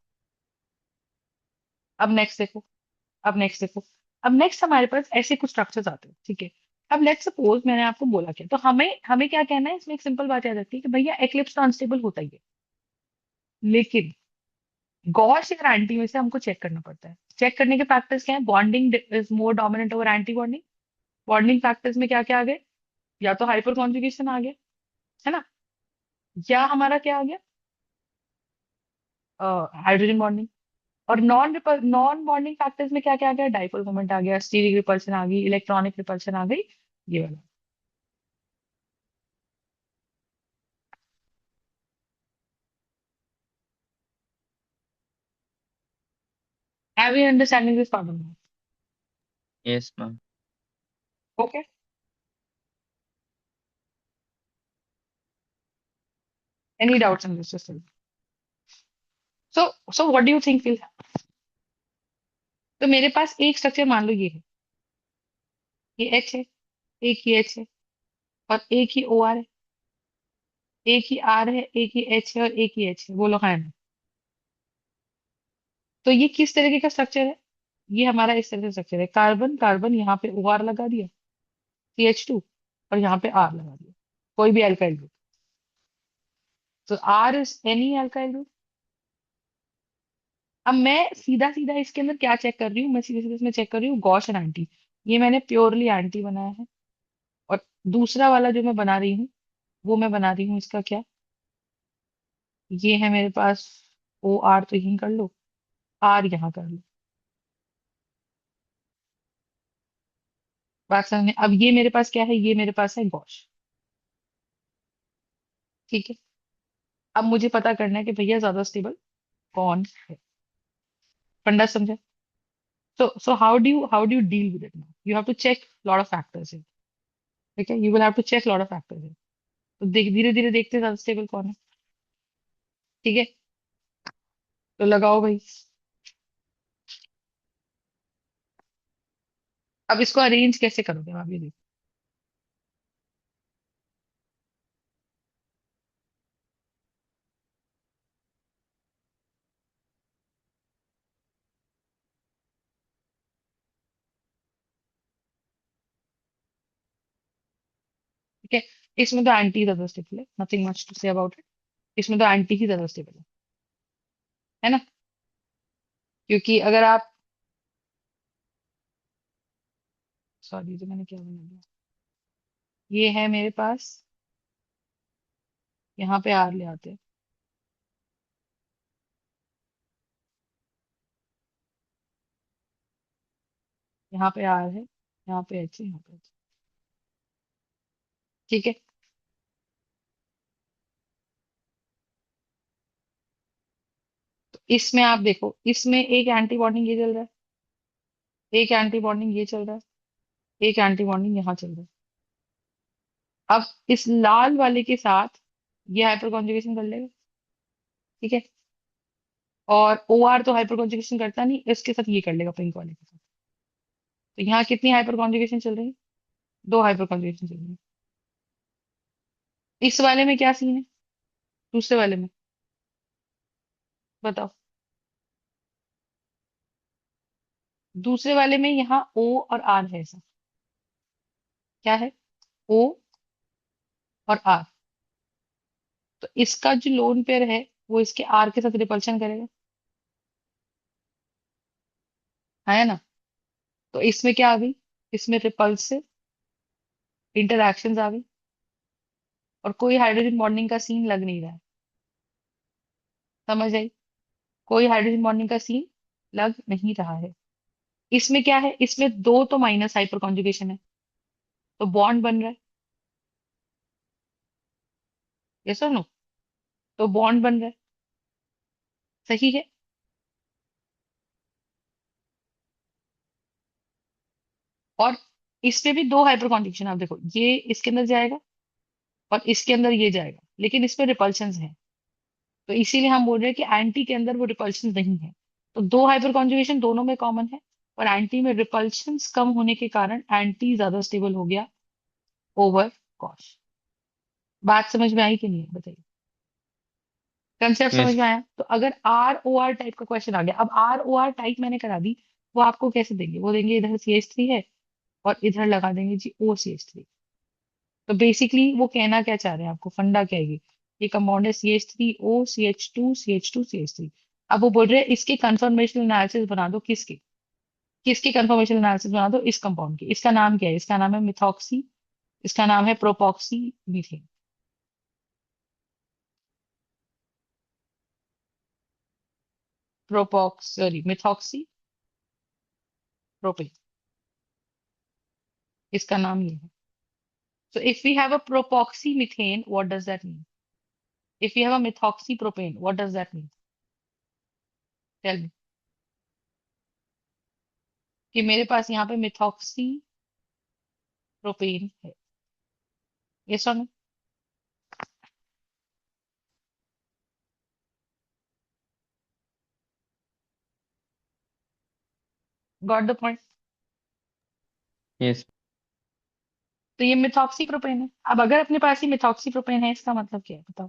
अब next देखो, अब next देखो, अब next हमारे पास ऐसे कुछ structures आते हैं, ठीक है। अब लेट्स सपोज मैंने आपको बोला क्या, तो हमें हमें क्या कहना है इसमें, एक सिंपल बात याद रखती है कि भैया एक्लिप्स तो अनस्टेबल होता ही है, लेकिन गॉस या एंटी में से हमको चेक करना पड़ता है। चेक करने के फैक्टर्स क्या है, bonding is more dominant over anti bonding. Bonding factors में क्या क्या आ गए, या तो हाइपर कॉन्जुगेशन आ गया, है ना, या हमारा क्या आ गया, हाइड्रोजन बॉन्डिंग। और नॉन बॉन्डिंग फैक्टर्स में क्या क्या आ गया, डाइपोल मोमेंट आ गया, स्टीरिक रिपल्शन आ गई, इलेक्ट्रॉनिक रिपल्शन आ गई, ये वाला। Have you understanding this problem? yes, ma'am. Okay, any doubts in this? So so what do you think will happen? तो मेरे पास एक स्ट्रक्चर मान लो ये है, ये एच है, एक ही एच है, और एक ही ओ आर है। एक ही आर है, एक ही एच है और एक ही एच है, बोलो हाँ है ना? तो ये किस तरीके का स्ट्रक्चर है? ये हमारा इस तरह से स्ट्रक्चर है, कार्बन कार्बन, यहाँ पे ओ आर लगा दिया, CH2, और यहाँ पे आर लगा दिया, कोई भी अल्काइल ग्रुप। तो R is any alkyl group. अब मैं सीधा सीधा इसके अंदर क्या चेक कर रही हूँ, मैं सीधे सीधे इसमें चेक कर रही हूँ गॉश एंड एंटी। ये मैंने प्योरली एंटी बनाया है। और दूसरा वाला जो मैं बना रही हूँ, वो मैं बना रही हूँ इसका क्या, ये है मेरे पास ओ आर, तो यहीं कर लो, आर यहाँ कर लो। बात समझ, अब ये मेरे पास क्या है, ये मेरे पास है गॉश। ठीक है। अब मुझे पता करना है कि भैया ज्यादा स्टेबल कौन है। फंडा समझा? So how do you deal with it now? You have to check lot of factors here. ठीक है, you will have to check lot of factors here. तो धीरे धीरे देखते हैं ज्यादा स्टेबल कौन है। ठीक है, तो लगाओ भाई। अब इसको अरेंज कैसे करोगे आप, ये देखो। ठीक है, इसमें तो एंटी ज्यादा स्टेबल है, nothing much to say about it. इसमें तो एंटी ही ज्यादा स्टेबल है ना? क्योंकि अगर आप, सॉरी तो मैंने क्या बना दिया, ये है मेरे पास, यहाँ पे आर ले आते हैं, यहाँ पे आर है, यहाँ पे एच है, यहाँ पे H है। ठीक है, तो इसमें आप देखो, इसमें एक एंटी बॉन्डिंग ये चल रहा है, एक एंटी बॉन्डिंग ये चल रहा है, एक एंटी बॉन्डिंग यहाँ चल रहा है। अब इस लाल वाले के साथ ये हाइपर कॉन्जुगेशन कर लेगा। ठीक है, और ओ आर तो हाइपर कॉन्जुगेशन करता नहीं, इसके साथ ये कर लेगा पिंक वाले के साथ। तो यहाँ कितनी हाइपर कॉन्जुगेशन चल रही है? दो हाइपर कॉन्जुगेशन चल रही है। इस वाले में क्या सीन है, दूसरे वाले में, बताओ। दूसरे वाले में यहाँ ओ और आर है, ऐसा क्या है, ओ और आर। तो इसका जो लोन पेयर है वो इसके आर के साथ रिपल्शन करेगा, है ना? तो इसमें क्या आ गई, इसमें रिपल्सिव इंटरैक्शंस आ गई, और कोई हाइड्रोजन बॉन्डिंग का सीन लग नहीं रहा है। समझ आई? कोई हाइड्रोजन बॉन्डिंग का सीन लग नहीं रहा है। इसमें क्या है, इसमें दो तो माइनस हाइपर कॉन्जुगेशन है, तो बॉन्ड बन रहा है, यस और नो? तो बॉन्ड बन रहा है, सही है। और इसमें भी दो हाइपर कॉन्जुगेशन, आप देखो, ये इसके अंदर जाएगा और इसके अंदर ये जाएगा, लेकिन इसमें रिपल्शन है। तो इसीलिए हम बोल रहे हैं कि एंटी के अंदर वो रिपल्शन नहीं है। तो दो हाइपर कॉन्जुगेशन दोनों में कॉमन है, और एंटी में रिपल्शन कम होने के कारण एंटी ज्यादा स्टेबल हो गया ओवर कॉश। बात समझ में आई कि नहीं, बताइए? कंसेप्ट समझ यस। में आया? तो अगर आर ओ आर टाइप का क्वेश्चन आ गया, अब आर ओ आर टाइप मैंने करा दी, वो आपको कैसे देंगे, वो देंगे इधर CH3 है और इधर लगा देंगे जी OCH3। तो बेसिकली वो कहना क्या चाह रहे हैं, आपको फंडा क्या है ये कंपाउंड है CH3O CH2CH2CH3। अब वो बोल रहे हैं इसके कंफर्मेशन एनालिसिस बना दो, किसके, किसके कंफर्मेशन एनालिसिस बना दो, इस कंपाउंड की। इसका नाम क्या है, इसका नाम है मिथॉक्सी, इसका नाम है प्रोपॉक्सी मीथेन। प्रोपॉक्स, सॉरी, मिथॉक्सी प्रोपेन, इसका नाम ये है। So if we have a propoxymethane, what does that mean? If we have a methoxypropane, what does that mean? Tell me. कि मेरे पास यहाँ पे मिथॉक्सी प्रोपेन है, yes or no? Got the point? Yes. तो ये मिथॉक्सी प्रोपेन है। अब अगर अपने पास ही मिथॉक्सी प्रोपेन है, इसका मतलब क्या है बताओ?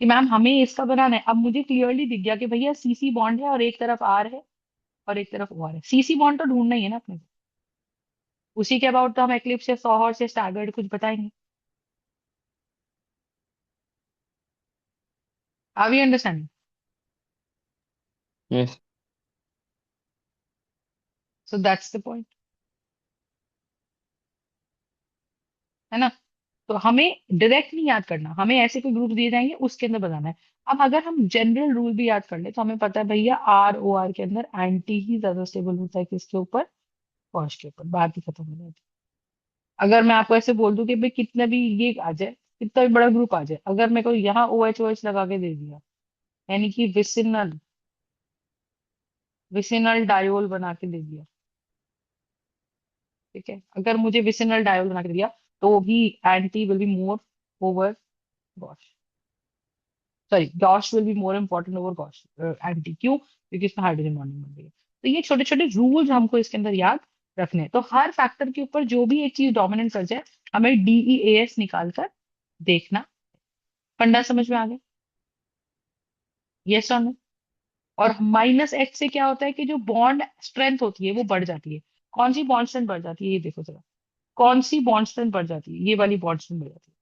कि मैम हमें इसका बनाना है। अब मुझे क्लियरली दिख गया कि भैया सीसी बॉन्ड है और एक तरफ आर है और एक तरफ ओ आर है। सीसी बॉन्ड तो ढूंढना ही है ना अपने को। उसी के अबाउट तो हम एक्लिप्स या सॉहर्स या स्टैगर्ड कुछ बताएंगे। Are we understanding? Yes. So that's the point, है ना? तो हमें डायरेक्ट नहीं याद करना, हमें ऐसे कोई ग्रुप दिए जाएंगे उसके अंदर बताना है। अब अगर हम जनरल रूल भी याद कर ले तो हमें पता है भैया आर ओ आर के अंदर एंटी ही ज्यादा स्टेबल होता है, किसके ऊपर? कॉश के ऊपर। बात ही खत्म हो जाती है। अगर मैं आपको ऐसे बोल दूं कि भाई कितना भी ये आ जाए, कितना भी बड़ा ग्रुप आ जाए, अगर मेरे को यहाँ ओ एच लगा के दे दिया, यानी कि विसिनल विसिनल डायोल बना के दे दिया, ठीक है, अगर मुझे विसिनल डायोल बना के दे दिया, तो भी anti will be more over gosh. Sorry, gosh will be more important over gosh anti. क्यों? क्योंकि इसमें हाइड्रोजन बॉन्डिंग बन रही है। तो ये छोटे छोटे रूल्स हमको इसके अंदर याद रखने हैं। तो हर फैक्टर के ऊपर जो भी एक चीज डोमिनेट कर जाए, हमें DEAS निकाल कर देखना। फंडा समझ में आ गया? यस और नो? और -H से क्या होता है कि जो बॉन्ड स्ट्रेंथ होती है वो बढ़ जाती है। कौन सी बॉन्ड स्ट्रेंथ बढ़ जाती है, ये देखो जरा। कौन सी बॉन्ड स्ट्रेंथ बढ़ जाती है? ये वाली बॉन्ड स्ट्रेंथ बढ़ जाती है।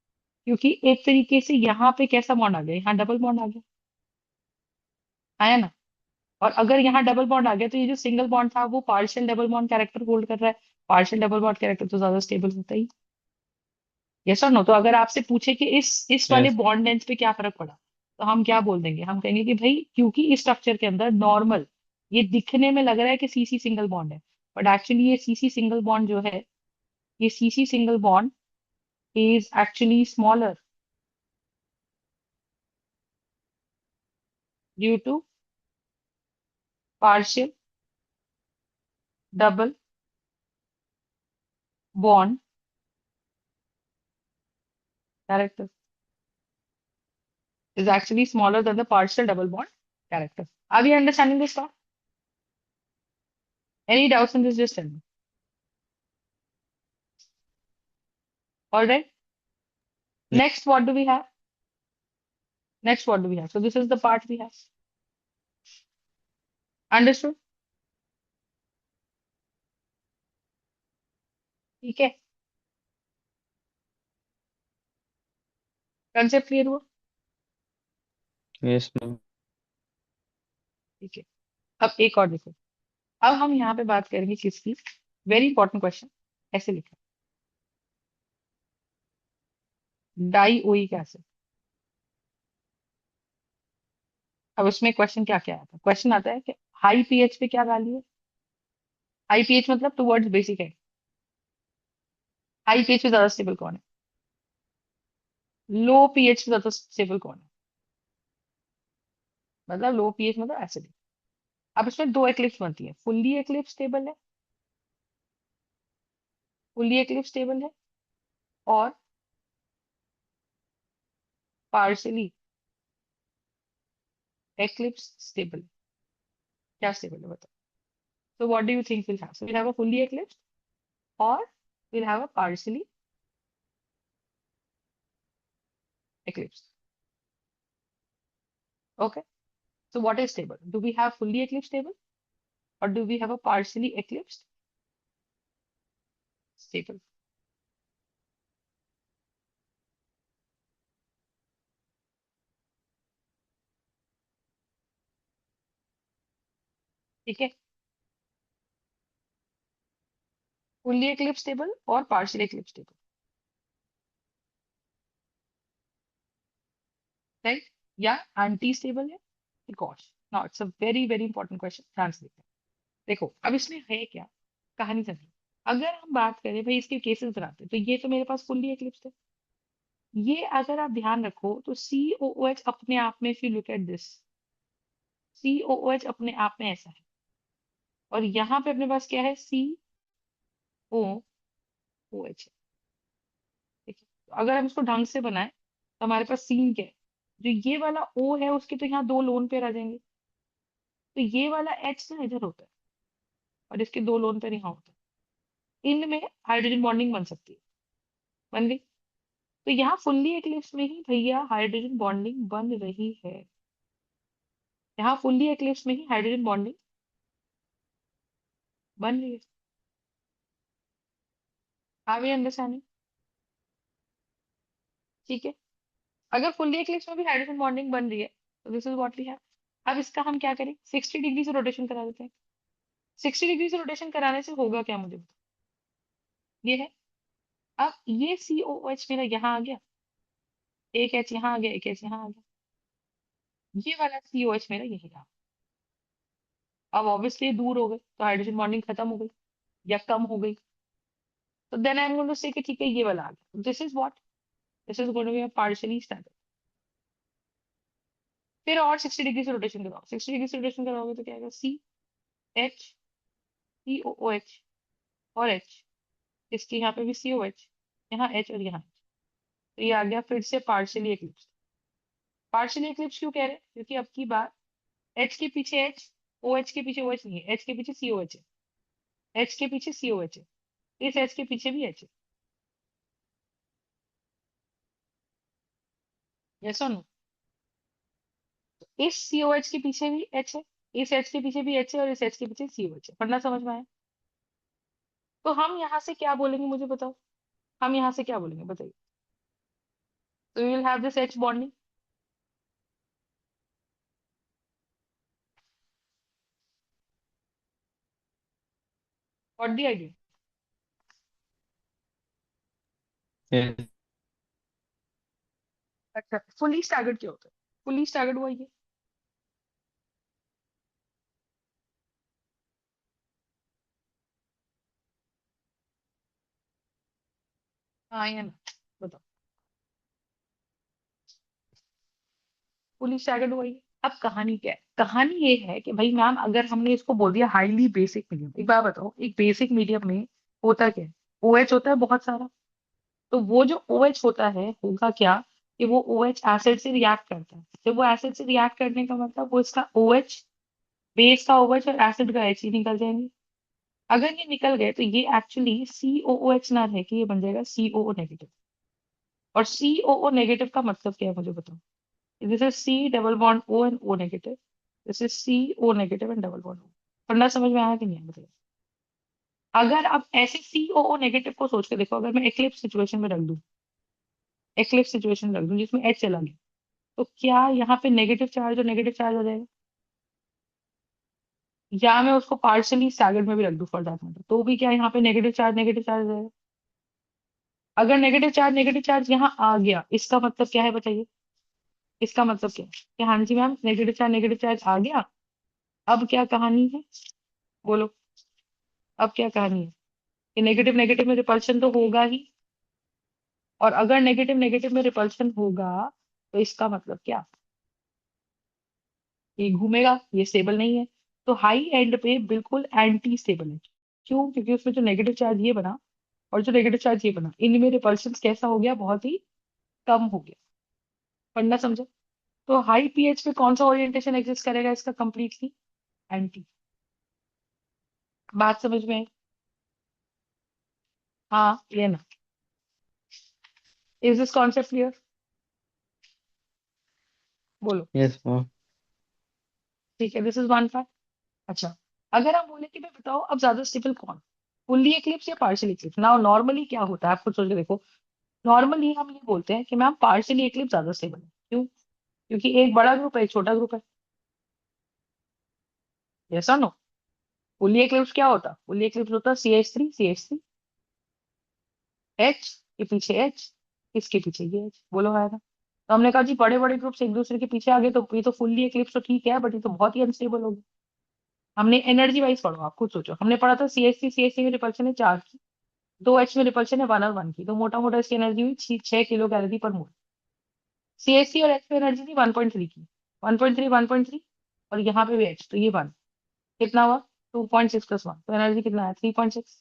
क्योंकि एक तरीके से यहाँ पे कैसा बॉन्ड आ गया, यहाँ डबल बॉन्ड आ गया, आया ना? और अगर यहाँ डबल बॉन्ड आ गया तो ये जो सिंगल बॉन्ड था वो partial double bond character hold कर रहा है। पार्शियल डबल बॉन्ड कैरेक्टर तो ज्यादा स्टेबल होता ही। यस और नो? तो अगर आपसे पूछे कि इस वाले यस। बॉन्ड लेंथ पे क्या फर्क पड़ा, तो हम क्या बोल देंगे? हम कहेंगे कि भाई क्योंकि इस स्ट्रक्चर के अंदर नॉर्मल ये दिखने में लग रहा है कि सीसी सिंगल बॉन्ड है, बट एक्चुअली ये सीसी सिंगल बॉन्ड जो है, ये C C single bond is actually smaller due to partial double bond character, is actually smaller than the partial double bond character. Are we understanding this part? Any doubts in this? Just tell me. All right. Next, what do we have? Next, what do we have? So this is the part we have. Understood? ठीक है, concept clear हुआ? Yes ma'am. ठीक है। अब एक और देखो। अब हम यहाँ पे बात करेंगे किसकी? Very important question. ऐसे लिखा, डाइओइक एसिड। अब उसमें क्वेश्चन क्या क्या आता है? क्वेश्चन आता है कि हाई पीएच पे क्या वैल्यू है? हाई पीएच मतलब टुवर्ड्स बेसिक है। हाई पीएच पे ज्यादा स्टेबल कौन है? लो पीएच पे ज्यादा स्टेबल कौन है? मतलब लो पीएच मतलब एसिड। अब इसमें दो एक्लिप्स बनती है, फुल्ली एक्लिप्स स्टेबल है, फुल्ली एक्लिप्स स्टेबल है, और पार्शियली एक्लिप्स स्टेबल। क्या स्टेबल है बताओ? So what do you think will have? So will have a fully eclipse और will have a partially eclipse. Okay, so what is stable? Do we have fully eclipsed stable or do we have a partially eclipsed stable? ठीक है, fully eclipsed stable और partially eclipsed stable, right? या anti stable है? Gosh, now it's a very very important question, ध्यान से देखते हैं। देखो अब इसमें है क्या, कहानी समझो। अगर हम बात करें भाई इसके केसेस बनाते हैं, तो ये तो मेरे पास फुल्ली एक्लिप्स है। ये अगर आप ध्यान रखो तो COOH अपने आप में, if you look at this, COOH अपने आप में ऐसा है, और यहाँ पे अपने पास क्या है? COOH है। ठीक है, तो अगर हम इसको ढंग से बनाए तो हमारे पास सीन क्या है? जो ये वाला O है उसके तो यहाँ दो लोन पेयर आ जाएंगे, तो ये वाला H ना इधर होता है और इसके दो लोन पेयर यहाँ होता है। इनमें हाइड्रोजन बॉन्डिंग बन सकती है। बन गई। तो यहाँ फुल्ली एक्लिप्स में ही भैया हाइड्रोजन बॉन्डिंग बन रही है। यहाँ फुल्ली एक्लिप्स में ही हाइड्रोजन बॉन्डिंग बन रही है। Are we understanding? ठीक है। अगर फुल्ली एक्लिप्स में भी हाइड्रोजन बॉन्डिंग बन रही है तो this is what we have. अब इसका हम क्या करें, 60 डिग्री से रोटेशन करा देते हैं। 60 डिग्री से रोटेशन कराने से होगा क्या मुझे बताओ। ये है, अब ये COOH मेरा यहाँ आ गया, एक एच यहाँ आ गया, एक एच यहाँ आ गया, ये वाला COH मेरा यही रहा। अब ऑब्वियसली दूर हो गए तो हाइड्रोजन बॉन्डिंग खत्म हो गई या कम हो गई। तो then I am going to say कि ठीक है ये वाला आ गया, this is what, this is going to be partially standard. फिर और 60 डिग्री से रोटेशन कराओ, 60 डिग्री से रोटेशन कराओगे तो क्या आएगा, CH COOH और H, इसके यहाँ पे भी COH, यहाँ H और यहाँ H। तो ये आ गया फिर से पार्शियली एक्लिप्स। पार्शियली एक्लिप्स क्यों कह रहे हैं, क्योंकि अब की बार H के पीछे H, OH के पीछे OH नहीं है, H के पीछे COH है, H के पीछे COH है, इस H के पीछे भी H है। यस और नो? इस COH के पीछे भी H है, इस H के पीछे भी H है और इस H के पीछे COH है। पढ़ना समझ में आया? तो हम यहाँ से क्या बोलेंगे मुझे बताओ, हम यहाँ से क्या बोलेंगे बताइए। तो we will have this H bonding. What the idea? yes, अच्छा, फुली स्टैगर्ड क्या होता है? फुली स्टैगर्ड हुआ ये। हाँ या ना, बताओ। फुली स्टैगर्ड हुआ ये। अब कहानी क्या है, कहानी ये है कि भाई मैम अगर हमने इसको बोल दिया हाईली बेसिक मीडियम, एक बार बताओ एक बेसिक मीडियम में होता क्या है, OH होता है बहुत सारा। तो वो जो OH होता है होगा क्या, कि वो OH एसिड से रिएक्ट करता है। जब वो एसिड से रिएक्ट करने का मतलब वो इसका OH, बेस का OH और एसिड का H ही निकल जाएंगे। अगर ये निकल गए तो ये एक्चुअली COOH ना रह के ये बन जाएगा COO नेगेटिव। और COO नेगेटिव का मतलब क्या है मुझे बताओ। This is C double bond O and O negative, this is CO negative and double bond O। पढ़ना समझ में आया कि नहीं आया बताइए। अगर आप ऐसे COO नेगेटिव को सोच के देखो, अगर मैं एक्लिप्स सिचुएशन में रख दूं, एक्लिप्स सिचुएशन में रख दूं जिसमें H चला गया, तो क्या यहाँ पे नेगेटिव चार्ज और नेगेटिव चार्ज हो जाएगा, या मैं उसको पार्शियली स्टैगर्ड में भी रख दूं फॉर दैट मैटर, तो भी क्या यहाँ पे नेगेटिव चार्ज हो जाएगा। अगर नेगेटिव चार्ज यहाँ आ गया इसका मतलब क्या है बताइए, इसका मतलब क्या है कि हाँ जी मैम नेगेटिव चार्ज आ गया। अब क्या कहानी है, बोलो। अब क्या कहानी है कि नेगेटिव नेगेटिव में रिपल्शन तो होगा ही, और अगर नेगेटिव नेगेटिव में रिपल्शन होगा तो इसका मतलब क्या, ये घूमेगा, ये स्टेबल नहीं है। तो हाई एंड पे बिल्कुल एंटी स्टेबल है। क्यों, क्योंकि उसमें जो नेगेटिव चार्ज ये बना और जो नेगेटिव चार्ज ये बना, इनमें रिपल्शन कैसा हो गया, बहुत ही कम हो गया। पढ़ना समझे? तो हाई पीएच पे कौन सा ओरिएंटेशन एग्जिस्ट करेगा इसका, कंप्लीटली एंटी। बात समझ में आई? हाँ ये ना, इज दिस कॉन्सेप्ट क्लियर? बोलो। yes ma'am, ठीक है, दिस इज वन पार्ट। अच्छा, अगर हम बोले कि भाई बताओ अब ज्यादा स्टेबल कौन, फुल्ली एक्लिप्स या पार्शियल एक्लिप्स। नाउ नॉर्मली क्या होता है आप खुद सोच के देखो, नॉर्मली हम ये बोलते हैं कि मैम पार्शियली एक्लिप्स ज्यादा स्टेबल है। क्यों, क्योंकि एक बड़ा ग्रुप है एक छोटा ग्रुप है। ऐसा नो, फुल्ली एक्लिप्स क्या होता, फुल्ली एक्लिप्स होता CH3 H के पीछे H, इसके पीछे ये H, बोलो है ना। तो हमने कहा जी बड़े बड़े ग्रुप्स एक दूसरे के पीछे आ गए तो ये तो फुल्ली एक्लिप्स तो ठीक है, बट ये तो बहुत ही अनस्टेबल होगी। हमने एनर्जी वाइज पढ़ो, आप खुद सोचो, हमने पढ़ा था CH3 में रिपल्शन है 4 की, 2 H में रिपल्शन है 1 और 1 की, तो मोटा मोटा इसकी एनर्जी हुई 6 किलो कैलोरी पर मोल। CH3 और H में एनर्जी थी 1.3 की, 1.3 और यहाँ पे भी H, तो ये 1, कितना हुआ 2.6 + 1, तो एनर्जी कितना है 3.6।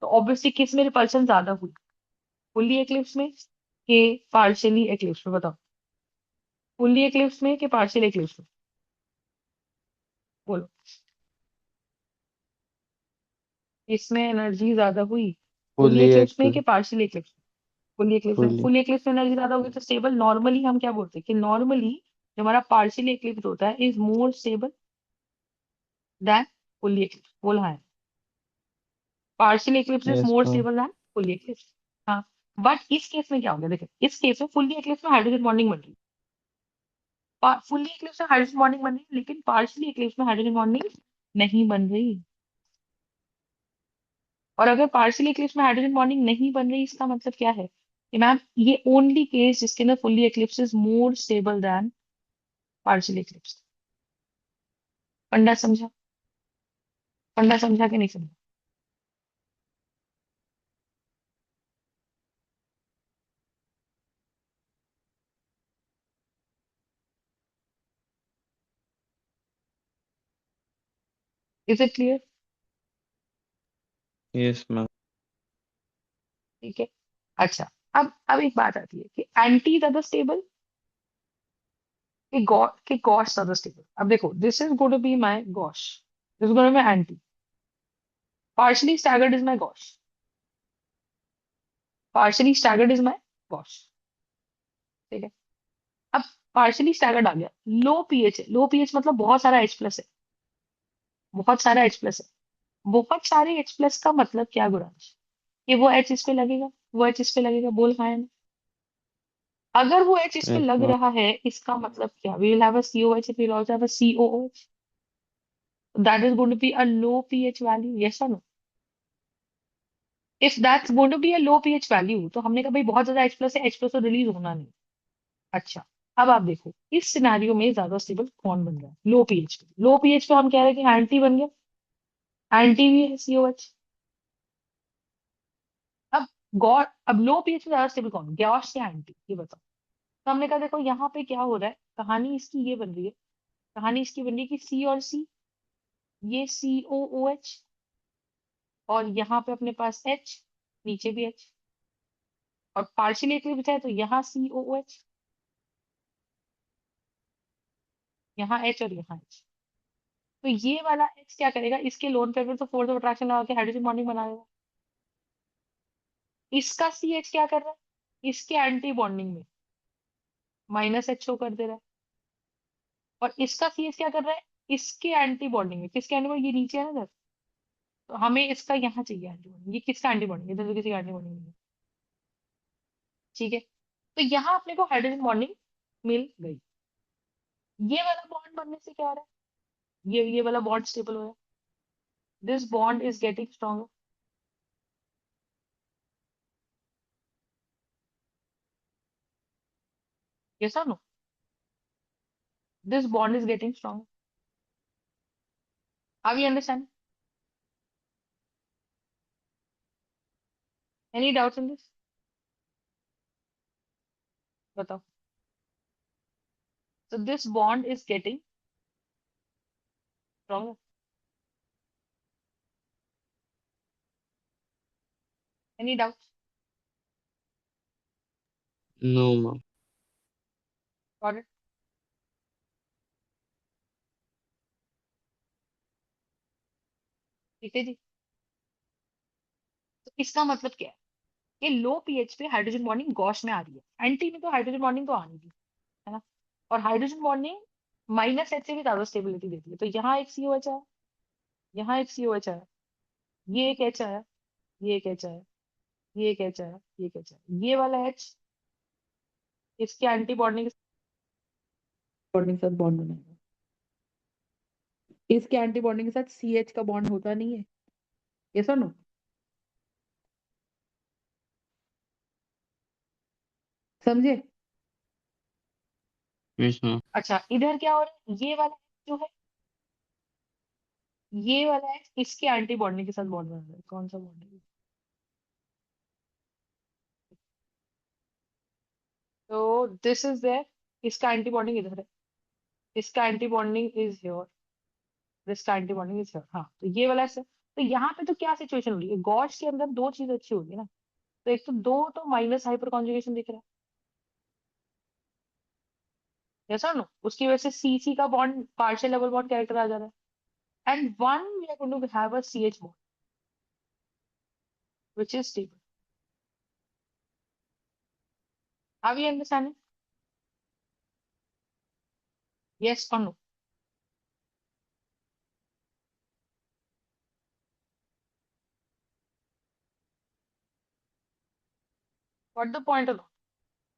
तो ऑब्वियसली किस में रिपल्शन ज्यादा हुई, फुल्ली एक्लिप्स में कि पार्शियली एक्लिप्स में, बताओ। फुल्ली एक्लिप्स में कि पार्शियल एक्लिप्स में, बोलो। इसमें एनर्जी ज्यादा हुई, फुली फुली एक्लिप्स में कि eclipse. Partially eclipse? Fully eclipse में। फुली। फुली एक्लिप्स में एनर्जी ज्यादा होगी तो स्टेबल। नॉर्मली हम क्या बोलते हैं कि नॉर्मली जो हमारा पार्शियली एक्लिप्स होता है is more stable then fully eclipse. बोल हाँ। Partially eclipse is yes more ma'am. Stable then fully eclipse. हाँ। बट इस केस में क्या हो गया, देखिए इस केस में फुली एक्लिप्स में हाइड्रोजन बॉन्डिंग बन रही है। फुली एक्लिप्स में हाइड्रोजन बॉन्डिंग बन रही है लेकिन पार्शियली एक्लिप्स में हाइड्रोजन बॉन्डिंग नहीं बन रही। और अगर पार्शियली एक्लिप्स में हाइड्रोजन बॉन्डिंग नहीं बन रही इसका मतलब क्या है कि मैम ये ओनली केस जिसके अंदर fully eclipse is more stable then partially eclipse. फंडा समझा? फंडा समझा कि नहीं समझा? Is it clear? Yes ma'am. ठीक है। अच्छा, अब एक बात आती है कि एंटी ज्यादा स्टेबल कि गॉश ज्यादा स्टेबल। अब देखो this is going to be my gauche, this is going to be anti. Partially staggered is my gauche, partially staggered is my gauche. ठीक है। अब पार्शियली स्टैगर्ड आ गया, लो पीएच है। लो पीएच मतलब बहुत सारा H प्लस है, बहुत सारा H प्लस है। बहुत सारे H प्लस का मतलब क्या गुरांश? कि वो H इस पे लगेगा, वो H इस पे लगेगा। बोल खाया ना? अगर वो H इस पे यस लग मैम। रहा है इसका मतलब क्या? We will have a COH, we will also have a COOH. That is going to be a low pH value. Yes or no? If that's going to be a low pH value, तो हमने कहा भाई बहुत ज्यादा H plus है, H plus तो release होना नहीं। अच्छा, अब आप देखो इस सिनारियो में ज्यादा स्टेबल कौन बन रहा है? लो पीएच पे। लो पीएच पे हम कह रहे हैं कि एंटी बन गया, एंटी भी है COH। अब गॉड, अब लो पीएच पे ज्यादा स्टेबल कौन, गॉश या एंटी, ये बताओ। तो हमने कहा देखो यहाँ पे क्या हो रहा है, कहानी इसकी ये बन रही है, कहानी इसकी बन रही है कि C और C, ये COOH, और यहाँ पे अपने पास H, नीचे भी H, और पार्शियली एक्लिप्स है तो यहाँ COOH, यहाँ H और यहाँ H। तो ये वाला H क्या करेगा, इसके लोन पेयर पे तो फोर्स ऑफ अट्रैक्शन लगा के हाइड्रोजन बॉन्डिंग बनाएगा। इसका CH क्या कर रहा है, इसके एंटी बॉन्डिंग में -H शो कर दे रहा है। और इसका CH क्या कर रहा है, इसके एंटी बॉन्डिंग में, किसके एंटी बॉन्डिंग, ये नीचे है ना सर, तो हमें इसका यहाँ चाहिए एंटी बॉन्डिंग। ये किसका एंटी बॉन्डिंग, इधर तो किसी का एंटी बॉन्डिंग नहीं है। ठीक है। तो यहाँ अपने को हाइड्रोजन बॉन्डिंग मिल गई। ये वाला बॉन्ड बनने से क्या हो रहा है, ये वाला बॉन्ड स्टेबल हो रहा है। This bond is getting stronger. Yes और no? This bond is getting stronger. Are we understand? Any doubts in this? बताओ। So this bond is getting stronger. Any doubts? No ma'am. Got it? ठीक है जी। तो इसका मतलब क्या है कि लो पीएच पे हाइड्रोजन बॉन्डिंग गॉश में आ रही है, एंटी में तो हाइड्रोजन बॉन्डिंग तो आनी थी, है ना? और हाइड्रोजन बॉन्डिंग -H से भी ज्यादा स्टेबिलिटी देती है। तो यहाँ एक COH आया, यहाँ एक COH आया, ये एक H आया, ये एक H आया, ये एक H आया, ये एक H आया। ये वाला H इसके एंटी बॉन्डिंग बॉन्डिंग के साथ बॉन्ड बनाएगा, इसके एंटी बॉन्डिंग के साथ CH का बॉन्ड होता नहीं है। यस और नो? समझे? Yes ma'am. अच्छा, इधर क्या हो रहा है, ये वाला जो है, ये वाला है इसके एंटी बॉन्डिंग के साथ बॉन्ड बना रहा है। कौन सा बॉन्ड है? तो दिस इज देयर, इसका एंटी बॉन्डिंग इधर है, इसका एंटी बॉन्डिंग इज हियर, इसका एंटी बॉन्डिंग इज हियर। हाँ, तो ये वाला है। तो यहाँ पे तो क्या सिचुएशन हो रही है, गॉश के अंदर दो चीज अच्छी होगी ना। तो एक तो दो तो माइनस हाइपर कॉन्जुगेशन दिख रहा है, ऐसा नो, उसकी वजह से CC का bond partial double bond character आ जा रहा है। And one we are going to have a CH bond, which is stable. Are we understanding? Yes or no? What the point or not?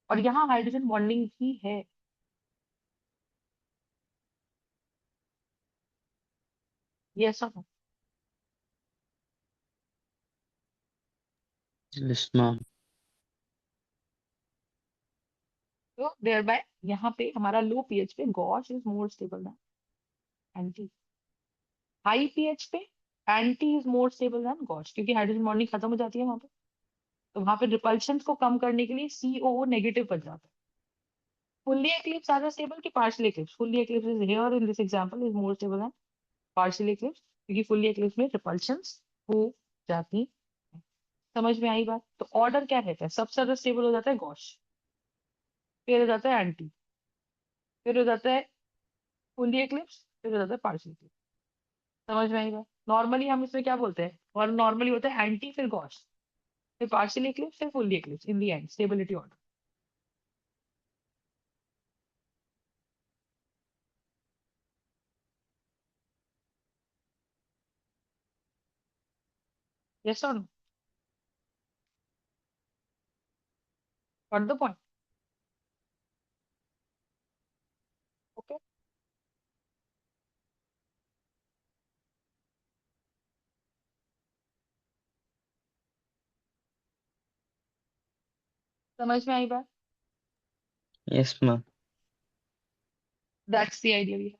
और यहाँ हाइड्रोजन बॉन्डिंग ही है. Yes or no? Yes, ma'am. तो there bye यहाँ पे हमारा low pH पे gauche is more stable than anti. High pH पे anti is more stable than gauche, क्योंकि हाइड्रोजन बॉन्डिंग खत्म हो जाती है वहां पे. तो वहां पे रिपल्शन को कम करने के लिए COO नेगेटिव बन जाता है. फुल्ली एक्लिप्स ज्यादा स्टेबल कि partial eclipse? Fully eclipse is here in this example is more stable then partial eclipse, क्योंकि फुल्ली एक्लिप्स में रिपल्शंस हो जाती हैं. समझ में आई बात? तो ऑर्डर क्या रहता है? सबसे ज्यादा स्टेबल हो जाता है गॉश, फिर हो जाता है एंटी, फिर हो जाता है फुल्ली एक्लिप्स, फिर हो जाता है पार्शियल एक्लिप्स. समझ में आई बात? नॉर्मली हम इसमें क्या बोलते हैं? और नॉर्मली होता है एंटी फिर गॉश, फिर पार्शियल एक्लिप्स, फिर fully eclipse in the end stability order. Yes और no? What the point? Okay. समझ में आई बात? Yes, ma'am. That's the idea भी.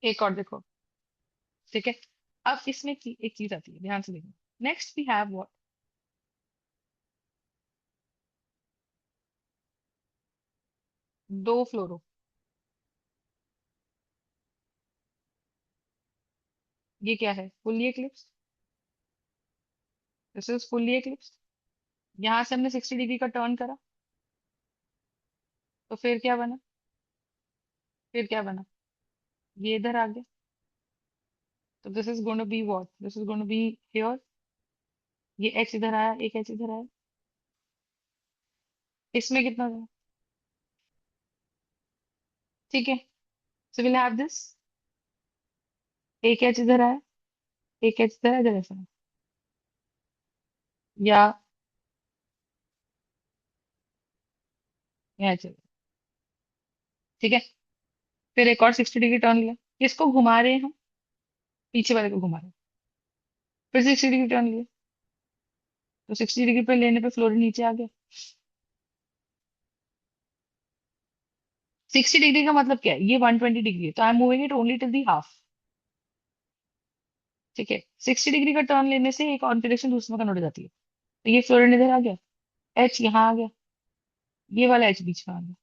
एक और देखो. ठीक है. अब इसमें एक चीज आती है, ध्यान से देखो. Next we have what? दो फ्लोरो. ये क्या है? Fully eclipse. This is fully eclipse. यहाँ से हमने 60 डिग्री का टर्न करा, तो फिर क्या बना? फिर क्या बना? ये इधर आ गया. तो this is going to be what? This is going to be here. ये एच इधर आया, एक एच इधर आया. इसमें कितना था? ठीक है. सो विल हैव दिस. एक एच इधर आया, एक एच इधर आया, इधर ऐसा. या यहाँ चलो. ठीक है. फिर एक और 60 डिग्री टर्न लिया. किसको घुमा रहे हैं हम? पीछे वाले को घुमा रहे हैं. फिर 60 डिग्री टर्न लिया. तो 60 डिग्री पे लेने पे फ्लोरीन नीचे आ गया. 60 डिग्री का मतलब क्या है? ये 120 डिग्री है, तो I am moving it only till the half. ठीक है. 60 डिग्री का टर्न लेने से एक और डायरेक्शन दूसरे में कन्वर्ट हो जाती है. तो ये फ्लोरीन इधर आ गया, एच यहाँ आ गया, ये वाला एच बीच में आ गया.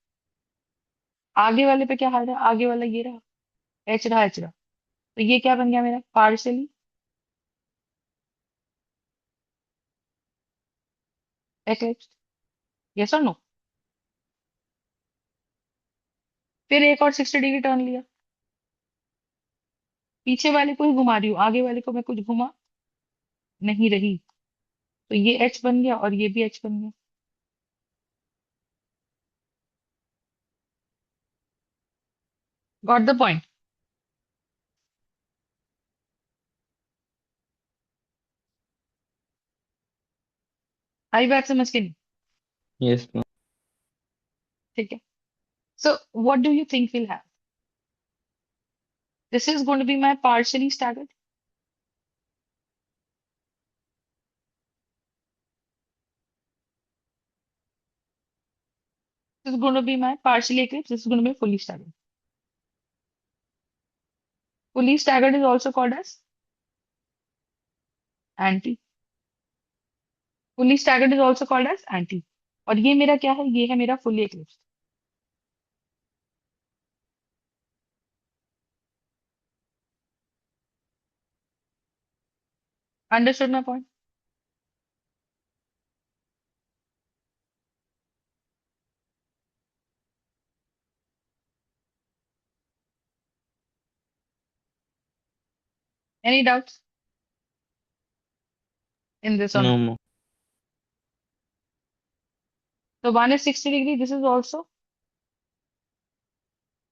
आगे वाले पे क्या हाल है? आगे वाला ये रहा, एच रहा, एच रहा. तो ये क्या बन गया मेरा? Partially eclipse. यस और नो? फिर एक और 60 डिग्री टर्न लिया. पीछे वाले को ही घुमा रही हूँ, आगे वाले को मैं कुछ घुमा नहीं रही. तो ये एच बन गया और ये भी एच बन गया. Got the point? आई बात समझ के नहीं? Yes, ma'am. ठीक है. So what do you think will have? This is going to be my partially staggered. This is going to be my partially eclipsed. This is going to be fully staggered. Fully staggered is also called as anti. Fully staggered is also called as anti. और ये मेरा क्या है? ये है मेरा fully eclipsed. Understood my point? Any doubts? in this No one. more. So one is 60 degree. This is also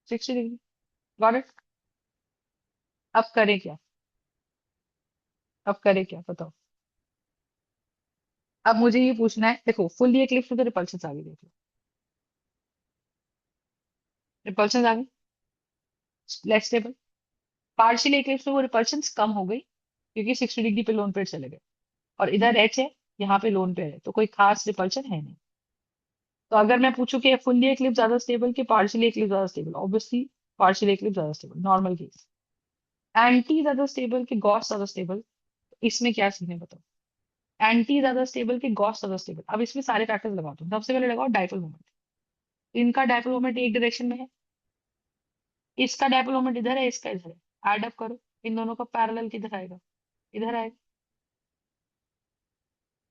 60 degree. Got it? अब करें क्या? अब करें क्या बताओ? अब मुझे ये पूछना है, देखो फुल्ली एक्लिप्स में तो रिपल्शन आ गई, देख लो रिपल्शन आ गई, लेस स्टेबल। पार्शियली एक्लिप्स में वो रिपल्शन कम हो गई क्योंकि 60 डिग्री पे लोन पेयर चले गए, और इधर एच है, यहाँ पे लोन पेयर है, तो कोई खास रिपल्शन है नहीं। तो अगर मैं पूछूं कि फुल्ली एक्लिप्स ज्यादा स्टेबल कि पार्शियली एक्लिप्स ज्यादा स्टेबल, ऑब्वियसली पार्शियली एक्लिप्स ज्यादा स्टेबल, नॉर्मल केस। एंटी ज्यादा स्टेबल कि गॉस ज्यादा स्टेबल, इसमें क्या सीन है बताओ? एंटी ज्यादा स्टेबल कि गॉस ज्यादा स्टेबल? अब इसमें सारे फैक्टर्स लगाओ, तुम सबसे पहले लगाओ डाइपोल मोमेंट। इनका डाइपोल मोमेंट एक डायरेक्शन में है, इसका डाइपोल मोमेंट इधर है, इसका इधर है, एड अप करो, इन दोनों का पैरेलल किधर आएगा? इधर आएगा।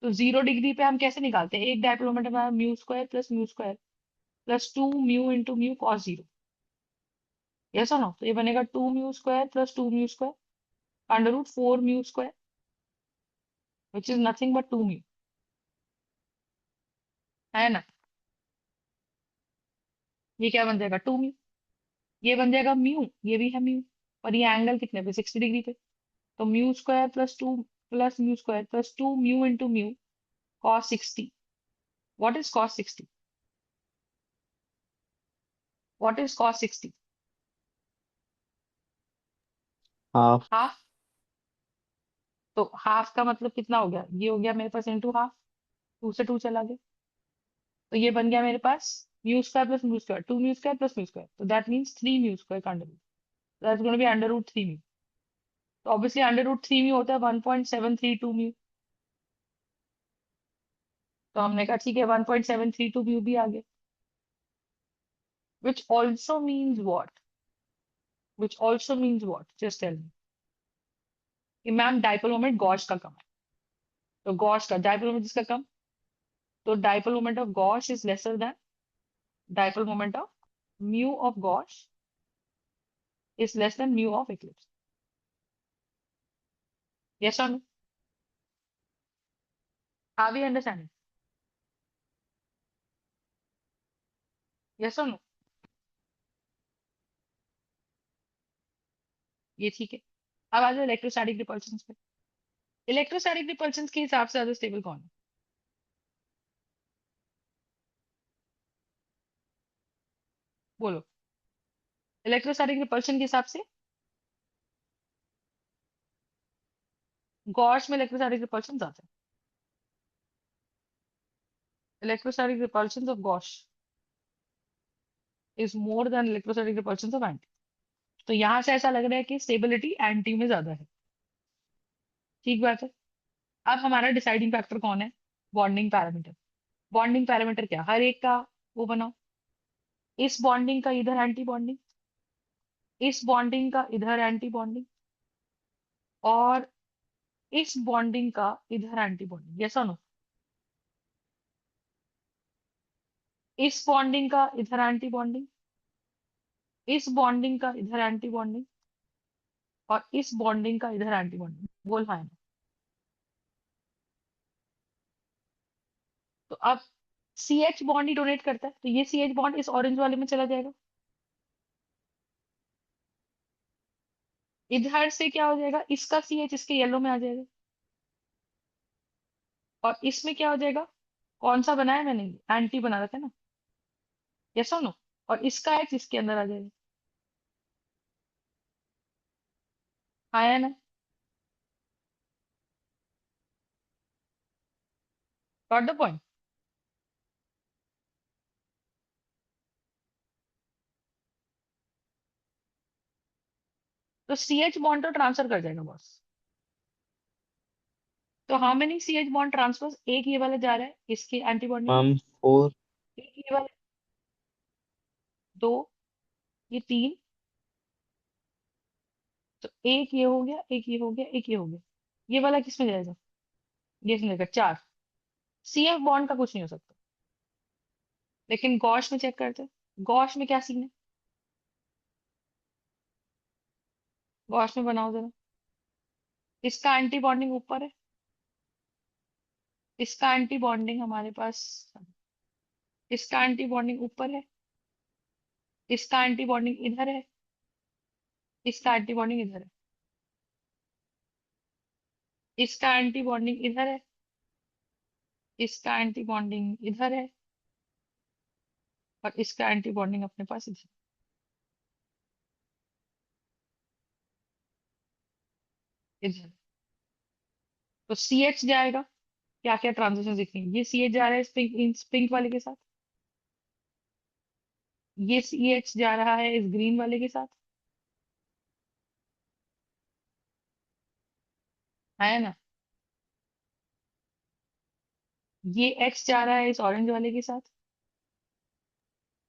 तो 0 डिग्री पे हम कैसे निकालते हैं? एक डाइपोल मोमेंट हमारा mu square plus 2 mu into mu cos 0। Yes और नो? तो ये बनेगा 2 mu square plus 2 mu square √4 mu square, which is nothing but 2 mu, है ना? ये क्या बन जाएगा? 2 म्यू। ये बन जाएगा म्यू, ये भी है म्यू, और ये एंगल कितने पे? 60 डिग्री पे। तो mu square plus 2 mu square plus 2 mu into mu cos 60। What is cos 60? What is cos 60? Half. Half. तो हाफ का मतलब कितना हो गया? ये हो गया मेरे पास इंटू हाफ, 2 से 2 चला गया, तो ये बन गया मेरे पास mu square, 2 mu square plus mu square, तो दैट मीन्स 3 म्यू स्क्वायर का under root, that's gonna be under root 3 mu. तो ऑब्वियसली अंडर रूट 3 म्यू होता है 1.732 म्यू। तो हमने कहा ठीक है, 1.732 म्यू भी आ गया, which also means what? Which also means what? Just tell me कि मैम डाइपोल मोमेंट गॉस का कम है, तो गॉस का डाइपोल मोमेंट जिसका कम, तो dipole moment of gauche is lesser than dipole moment of mu of gauche is less than mu of eclipse. Yes और no? Are we understanding? Yes और no? ये ठीक है। अब आ जाओ इलेक्ट्रोस्टैटिक रिपल्शन पे। इलेक्ट्रोस्टैटिक रिपल्शन के हिसाब से ज्यादा स्टेबल कौन है? बोलो। इलेक्ट्रोस्टैटिक रिपल्शन के हिसाब से गॉस में इलेक्ट्रोस्टैटिक रिपल्शन ज्यादा है। Electrostatic repulsion of gauche is more than electrostatic repulsion of anti. तो यहां से ऐसा लग रहा है कि स्टेबिलिटी एंटी में ज्यादा है। ठीक बात है। अब हमारा डिसाइडिंग फैक्टर कौन है? Bonding parameter. बॉन्डिंग पैरामीटर क्या? हर एक का वो बनाओ, इस बॉन्डिंग का इधर एंटी बॉन्डिंग, इस बॉन्डिंग का इधर एंटी बॉन्डिंग, और इस बॉन्डिंग का इधर एंटी बॉन्डिंग। यस और नो? इस बॉन्डिंग का इधर एंटी बॉन्डिंग, इस बॉन्डिंग का इधर एंटी बॉन्डिंग, और इस बॉन्डिंग का इधर एंटी बॉन्डिंग। बोल हाँ या ना? तो अब सी एच बॉन्ड ही डोनेट करता है, तो ये सी एच बॉन्ड इस ऑरेंज वाले में चला जाएगा, इधर से क्या हो जाएगा? इसका सी एच इसके येलो में आ जाएगा, और इसमें क्या हो जाएगा? कौन सा बनाया मैंने? एंटी बना रखा है ना? यस और नो? और इसका एच इसके अंदर आ जाएगा। आया ना? Got the point? तो सी एच बॉन्ड तो ट्रांसफर कर जाएगा बॉस। तो how many C H bond transfer? एक ये वाला जा रहा है इसके एंटी बॉन्डिंग में, मैम 4। एक ये वाला, दो, ये तीन, तो एक ये हो गया, एक ये हो गया, एक ये हो गया, ये वाला किस में जाएगा? ये इसमें जाएगा, 4। सी एफ बॉन्ड का कुछ नहीं हो सकता। लेकिन गॉश में चेक करते हैं, गॉश में क्या सीन है? गॉश में बनाओ जरा, इसका एंटी बॉन्डिंग ऊपर है, इसका एंटी बॉन्डिंग हमारे पास, इसका एंटी बॉन्डिंग ऊपर है, इसका एंटी बॉन्डिंग इधर है, इसका एंटी बॉन्डिंग इधर है, इसका एंटी बॉन्डिंग इधर है, इसका एंटी बॉन्डिंग इधर है, और इसका एंटी बॉन्डिंग अपने पास इधर इधर। तो सी एच जाएगा, क्या क्या ट्रांजिशन दिखेंगे, ये सी एच जा रहा है इस पिंक वाले के साथ, ये सी एच जा रहा है इस ग्रीन वाले के साथ, है ना। ये एच जा रहा है इस ऑरेंज वाले के साथ,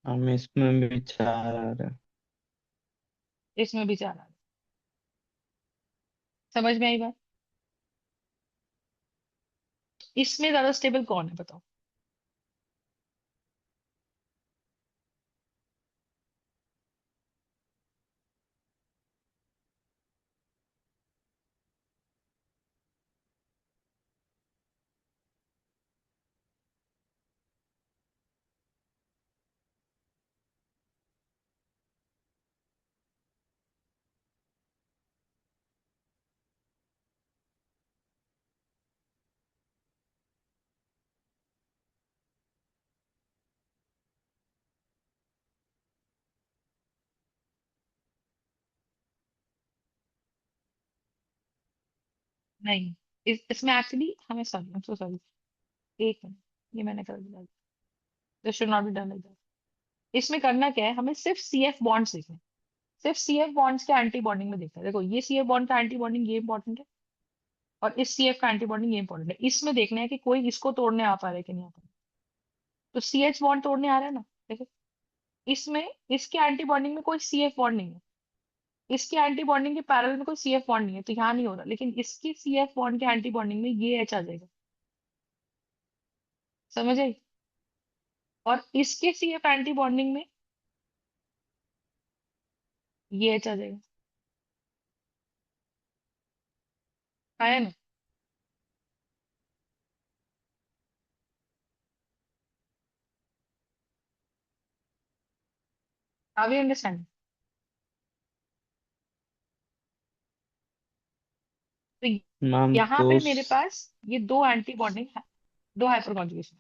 हम इसमें भी 4 आ रहा है। इसमें भी जा रहा है। समझ में आई बात। इसमें ज्यादा स्टेबल कौन है बताओ। नहीं, इसमें एक्चुअली हमें, sorry, I am so sorry, एक मिनट, ये मैंने कर दिया, this should not be done like that. इसमें करना क्या है, हमें सिर्फ सी एफ बॉन्ड्स देखने हैं। सिर्फ सी एफ बॉन्ड्स के एंटी बॉन्डिंग में देखना है। देखो ये सी एफ बॉन्ड का एंटी बॉन्डिंग ये इंपॉर्टेंट है, और इस सी एफ का एंटी बॉन्डिंग ये इंपॉर्टेंट है। इसमें देखना है कि कोई इसको तोड़ने आ पा रहा है कि नहीं आ पा रहा है। तो सी एच बॉन्ड तोड़ने आ रहा है ना, देखो इसमें, इसके एंटी बॉन्डिंग में कोई सी एफ बॉन्ड नहीं है, इसके एंटी बॉन्डिंग के पैरेलल में कोई सी एफ बॉन्ड नहीं है, तो यहाँ नहीं हो रहा, लेकिन इसकी सी एफ बॉन्ड के एंटी बॉन्डिंग में ये एच आ जाएगा। समझ आई। और इसके सी एफ एंटी बॉन्डिंग में ये एच आ जाएगा, है ना। Are you understand. तो मैम यहाँ तो पे मेरे पास ये दो एंटी बॉन्डिंग है, दो हाइपर कॉन्जुगेशन,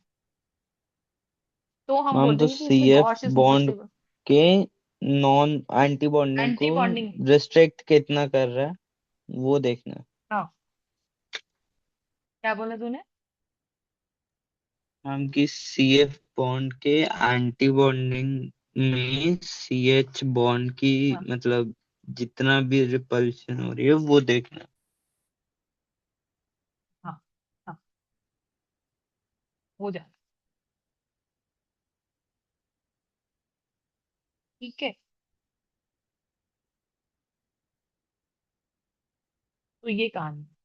तो हम मैम बोल तो देंगे कि सी इसमें F gosh is more bond stable. के नॉन एंटी बॉन्डिंग एंटी को बॉन्डिंग, रिस्ट्रिक्ट कितना कर रहा है वो देखना है। हाँ, क्या बोला तूने। मैम की सी एफ बॉन्ड के एंटी बॉन्डिंग में सी एच बॉन्ड की हाँ, मतलब जितना भी रिपल्शन हो रही है वो देखना है। हाँ, हाँ, हो जाएगा। ठीक है, तो ये कहानी है।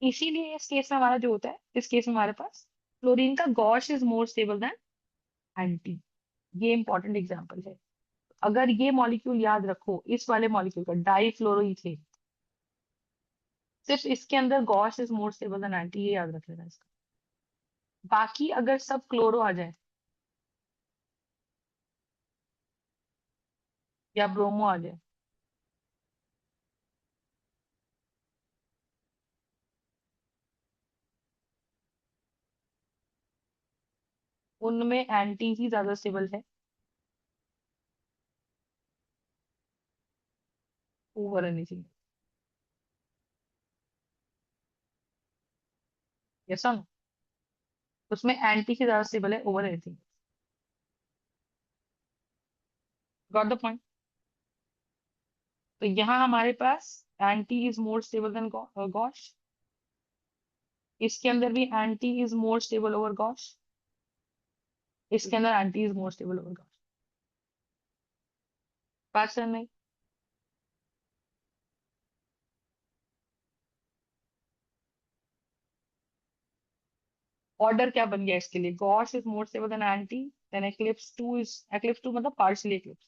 इसीलिए इस केस में हमारा जो होता है, इस केस में हमारे पास क्लोरीन का gosh is more stable than anti. ये इंपॉर्टेंट एग्जांपल है। अगर ये मॉलिक्यूल याद रखो, इस वाले मॉलिक्यूल का डाइफ्लोरोइथेन, सिर्फ इसके अंदर gosh is more stable than anti, ये याद रख लेना इसका। बाकी अगर सब क्लोरो आ जाए या ब्रोमो आ जाए, उनमें एंटी ही ज्यादा स्टेबल है ओवर एनीथिंग। यस और नो, उसमें एंटी ही ज्यादा स्टेबल है over anything. Got the point. तो यहाँ हमारे पास anti is more stable than gauche, इसके अंदर भी anti is more stable over gauche, इसके अंदर anti is more stable over gauche. बात समझ में आई? ऑर्डर क्या बन गया इसके लिए, gauche is more stable than anti, then eclipse 2 is, eclipse 2 मतलब partially eclipse,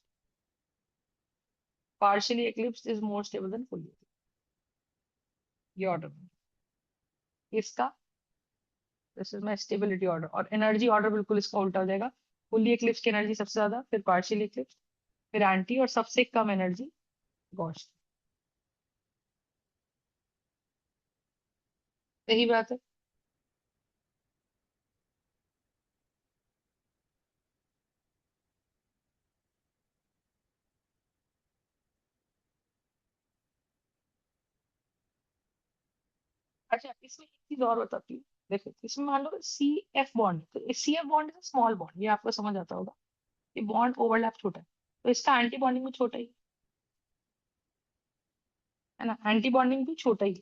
partially eclipsed is more stable than fully eclipsed. ये ऑर्डर इसका, this is my stability order, और एनर्जी ऑर्डर बिल्कुल इसका उल्टा हो जाएगा। फुल्ली इक्लिप्स की एनर्जी सबसे ज्यादा, फिर पार्शियली इक्लिप्स, फिर एंटी, और सबसे कम एनर्जी गॉस। सही बात है। अच्छा, इसमें एक चीज और बताती हूँ। देखो, इसमें मान लो सी एफ बॉन्ड, तो C F bond is small bond, ये आपको समझ आता होगा। ये बॉन्ड ओवरलैप छोटा है, तो इसका एंटी बॉन्डिंग भी छोटा ही है ना, एंटी बॉन्डिंग भी छोटा ही है।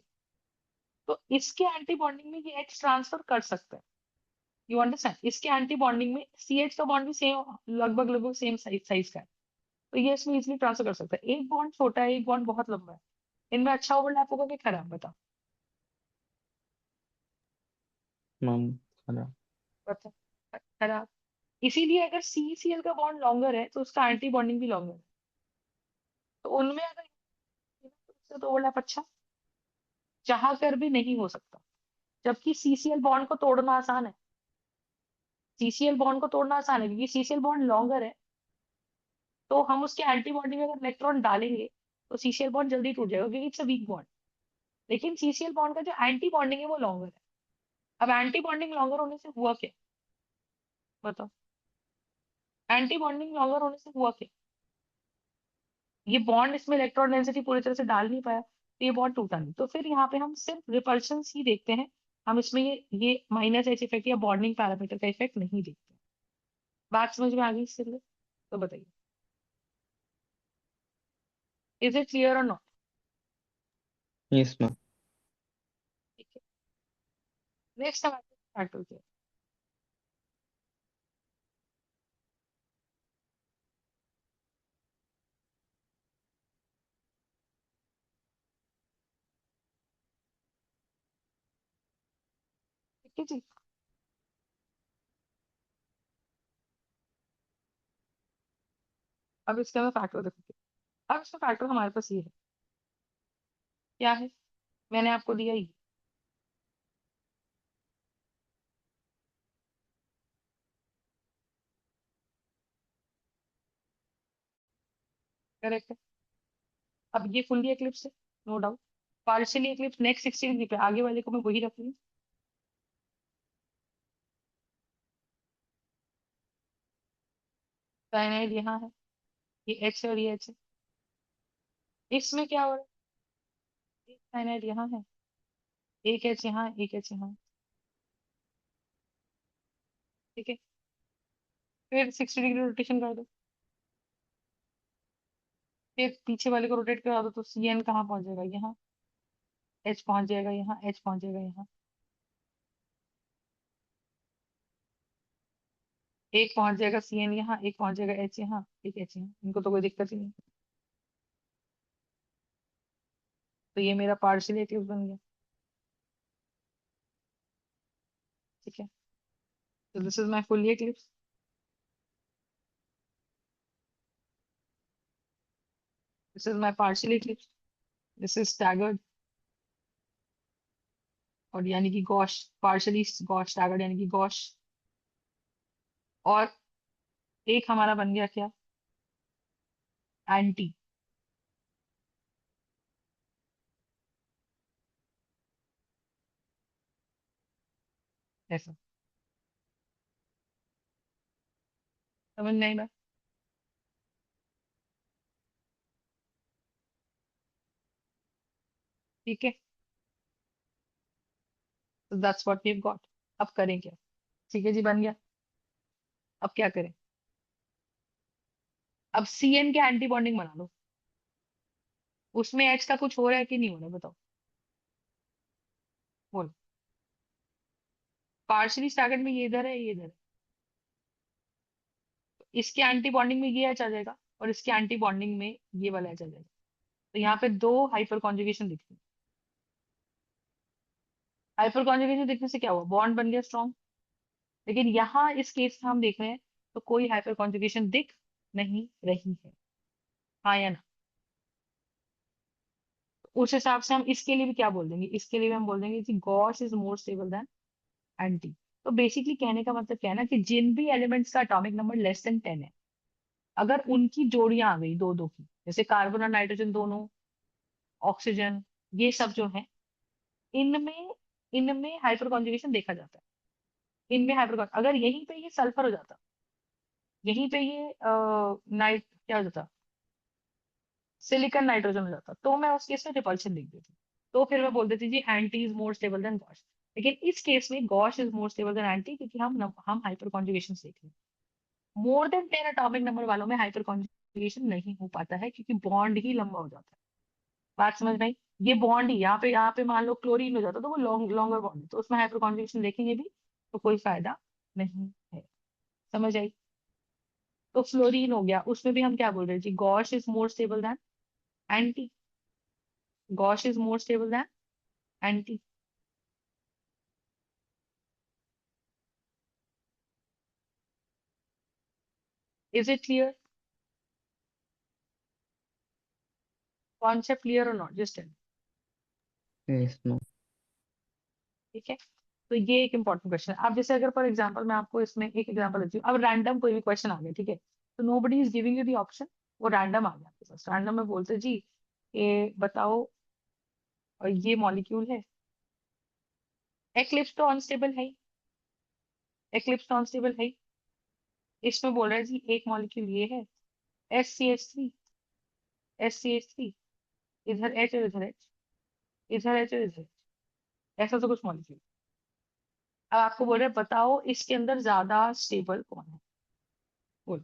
तो इसके एंटी बॉन्डिंग में ये एच ट्रांसफर कर सकता है। यू अंडरस्टैंड, इसके एंटी बॉन्डिंग में सी एच का बॉन्ड भी सेम, लगभग लगभग सेम साइज का है, तो ये इसमें इजिली ट्रांसफर कर सकता है। एक बॉन्ड छोटा है, एक बॉन्ड बहुत लंबा है, इनमें अच्छा ओवरलैप होगा कि खराब, बताओ। मैम खरा। बताओ, खराब। इसीलिए अगर सी सी एल का बॉन्ड लॉन्गर है तो उसका एंटी बॉन्डिंग भी लॉन्गर है, तो उनमें अगर तो उससे तो ओवरलैप अच्छा चाह कर भी नहीं हो सकता। जबकि सीसीएल बॉन्ड को तोड़ना आसान है, सीसीएल बॉन्ड को तोड़ना आसान है क्योंकि सीसीएल बॉन्ड लॉन्गर है, तो हम उसके एंटी बॉन्डिंग में अगर इलेक्ट्रॉन डालेंगे तो सीसीएल बॉन्ड जल्दी टूट जाएगा क्योंकि इट्स अ वीक बॉन्ड। लेकिन सीसीएल बॉन्ड का जो एंटी बॉन्डिंग है वो लॉन्गर है। अब एंटी बॉन्डिंग लॉन्गर होने से हुआ क्या, बताओ। एंटी बॉन्डिंग लॉन्गर होने से हुआ क्या, ये बॉन्ड इसमें इलेक्ट्रॉन डेंसिटी पूरी तरह से डाल नहीं पाया, तो ये बॉन्ड टूटा नहीं। तो फिर यहाँ पे हम सिर्फ रिपल्शन ही देखते हैं, हम इसमें ये माइनस एच इफेक्ट या बॉन्डिंग पैरामीटर का इफेक्ट नहीं देखते। बात समझ में आ गई इससे, तो बताइए, इज इट क्लियर और नॉट। Yes ma'am. ठीक है, नेक्स्ट हम स्टार्ट करते हैं। ठीक है जी। अब इसका मैं फैक्टर देखोगे, अब इसका फैक्टर हमारे पास ये है, क्या है, मैंने आपको दिया ये, करेक्ट है। अब ये फुल्ली एक्लिप्स है, no doubt. Partially eclipse next 60 degree पे, आगे वाले को मैं वही रख रही हूँ। साइनाइड यहाँ है, ये एच है और ये एच है। इसमें क्या हो रहा है, साइनाइड यहाँ है, एक एच यहाँ, एक एच यहाँ, ठीक है। फिर 60 डिग्री रोटेशन कर दो, फिर पीछे वाले को रोटेट करा दो, तो सी एन कहाँ पहुंच जाएगा, यहाँ। एच पहुंच जाएगा यहाँ, एच पहुंच जाएगा यहाँ, एक पहुंच जाएगा सी एन यहाँ, एक पहुंच जाएगा एच यहाँ, एक एच यहाँ, इनको तो कोई दिक्कत ही नहीं। तो ये मेरा पार्शियल एक्लिप्स बन गया, ठीक है। तो this is my full eclipse, this is my partial eclipse, this is staggered, और यानी कि गॉश, पार्शियली गॉश स्टैगर्ड यानी कि गॉश। और एक हमारा बन गया क्या, एंटी, ऐसा। समझ नहीं बात, ठीक है। तो that's what we have got. अब करें क्या, ठीक है जी, बन गया। अब क्या करें, अब सी एन के एंटी बॉन्डिंग बना लो, उसमें एच का कुछ हो रहा है कि नहीं हो रहा है, बताओ, बोलो। पार्शियली स्टैगर्ड में ये इधर है, ये इधर है, इसके एंटी बॉन्डिंग में ये एच आ जाएगा, और इसके एंटी बॉन्डिंग में ये वाला एच आ जाएगा। तो यहाँ पे दो हाइपर कॉन्जुगेशन दिखती है। हाइपर कॉन्जुगेशन दिखने से क्या हुआ, बॉन्ड बन गया स्ट्रॉन्ग। लेकिन यहाँ इस केस में हम देख रहे हैं तो कोई हाइपर कॉन्जुगेशन दिख नहीं रही है, हाँ या ना। उस हिसाब से हम इसके लिए भी क्या बोल देंगे, इसके लिए भी हम बोल देंगे कि gosh is more stable than anti. तो बेसिकली कहने का मतलब क्या है ना, कि जिन भी एलिमेंट्स का एटॉमिक नंबर लेस देन 10 है, अगर उनकी जोड़ियां आ गई दो दो की, जैसे कार्बन और नाइट्रोजन दोनों, ऑक्सीजन, ये सब जो है, इनमें इनमें हाइपर कॉन्जुगेशन देखा जाता है। इनमें हाइपर, अगर यहीं पे ये सल्फर हो जाता, यहीं पे ये नाइट क्या हो जाता, सिलिकॉन नाइट्रोजन हो जाता, तो मैं उस केस में रिपल्शन लिख देती। तो फिर मैं बोल देती जी anti is more stable than gauche. लेकिन इस केस में gauche is more stable than anti, क्योंकि हम हाइपर कॉन्जुगेशन देख रहे हैं। मोर देन 10 एटॉमिक नंबर वालों में हाइपर कॉन्जुगेशन नहीं हो पाता है, क्योंकि बॉन्ड ही लंबा हो जाता है। बात समझ में आई? ये बॉन्ड ही यहाँ पे मान लो क्लोरीन हो जाता तो वो लॉन्गर बॉन्ड है, तो उसमें हाइपर कॉन्जुगेशन देखेंगे भी तो कोई फायदा नहीं है। समझ आई? तो फ्लोरीन हो गया, उसमें भी हम क्या बोल रहे हैं जी, gauche is more stable than anti. Gauche is more stable than anti. Is it clear? Concept clear और not, just tell. Yes ma'am. ठीक है। तो ये एक इंपॉर्टेंट क्वेश्चन है। अब जैसे अगर फॉर एग्जांपल मैं आपको इसमें एक एग्जांपल देती हूँ, अब रैंडम कोई भी क्वेश्चन आ गया, ठीक है, तो nobody is giving you the option, वो रैंडम आ गया आपके पास, रैंडम में बोलते जी ये बताओ, ये मॉलिक्यूल है, एक्लिप्स तो अनस्टेबल है ही, एक्लिप्स तो अनस्टेबल है ही। इसमें बोल रहा है जी एक मॉलिक्यूल ये है, SCH3, SCH3, इधर H और इधर H, इधर H और इधर H, ऐसा तो कुछ मॉलिक्यूल। अब आपको बोल रहे हैं बताओ इसके अंदर ज्यादा स्टेबल कौन है, बोलो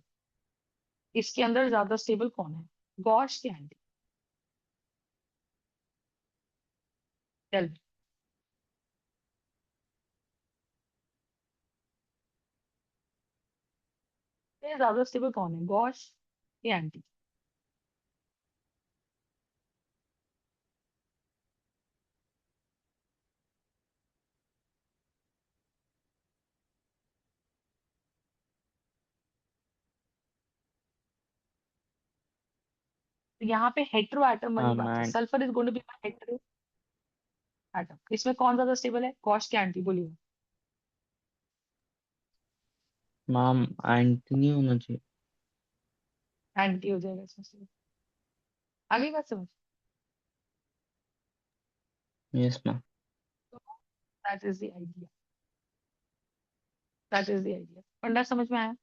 इसके अंदर ज्यादा स्टेबल कौन है, गॉश के एंटी? चल, ये ज्यादा स्टेबल कौन है, गॉश के एंटी? तो यहाँ पे हेट्रो एटम वाली बात है, ma'am sulphur is going to be heteroatom. इसमें कौन ज्यादा स्टेबल है, गॉश के एंटी? बोलिए। मैम एंटी नहीं होना चाहिए। एंटी हो जाएगा इसमें से। आगे बात समझ? Yes ma'am. तो that is the idea, that is the idea. फंडा समझ में आया?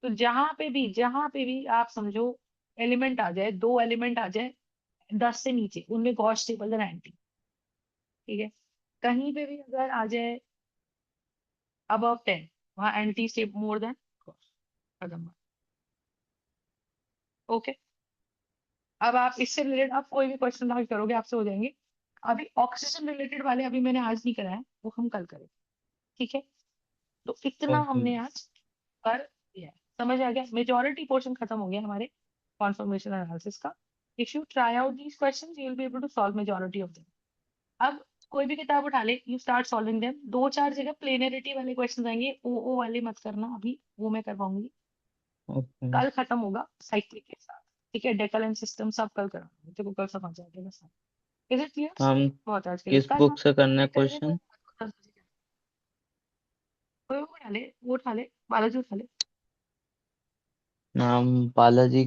तो जहां पे भी आप समझो एलिमेंट आ जाए, दो एलिमेंट आ जाए 10 से नीचे, उनमें गॉस स्टेबल देन एंटी। ठीक है। कहीं पे भी अगर आ जाए अबव 10, वहां anti step more than Gauss. खत्म बात। ओके। अब आप इससे रिलेटेड आप कोई भी क्वेश्चन आगे करोगे आपसे हो जाएंगे। अभी ऑक्सीजन रिलेटेड वाले अभी मैंने आज नहीं कराया, वो हम कल करेंगे। ठीक है। तो इतना ओके। हमने आज कर दिया है। समझ आ गया? मेजोरिटी पोर्शन खत्म हो गया हमारे कॉन्फर्मेशन एनालिसिस का। If you try out these questions you will be able to solve majority of them. अब कोई भी किताब उठा ले, यू स्टार्ट सॉल्विंग देम। दो चार जगह प्लेनरिटी वाले क्वेश्चन आएंगे, ओ वाले मत करना अभी, वो मैं करवाऊंगी। ओके कल खत्म होगा साइक्लिक के साथ। ठीक है। डेकल एंड सिस्टम सब कल कराऊंगी, तेरे को कल समझ आ जाएगा सब। Is it clear? मैम। बहुत आज के लिए किस कल हम बुक से करना है कंप्लीट करेंगे तो क्वेश्चन? 10 बजे। कोई वो उठा ले, वो उठा ले, बालाजी उठा ले। मैम बालाजी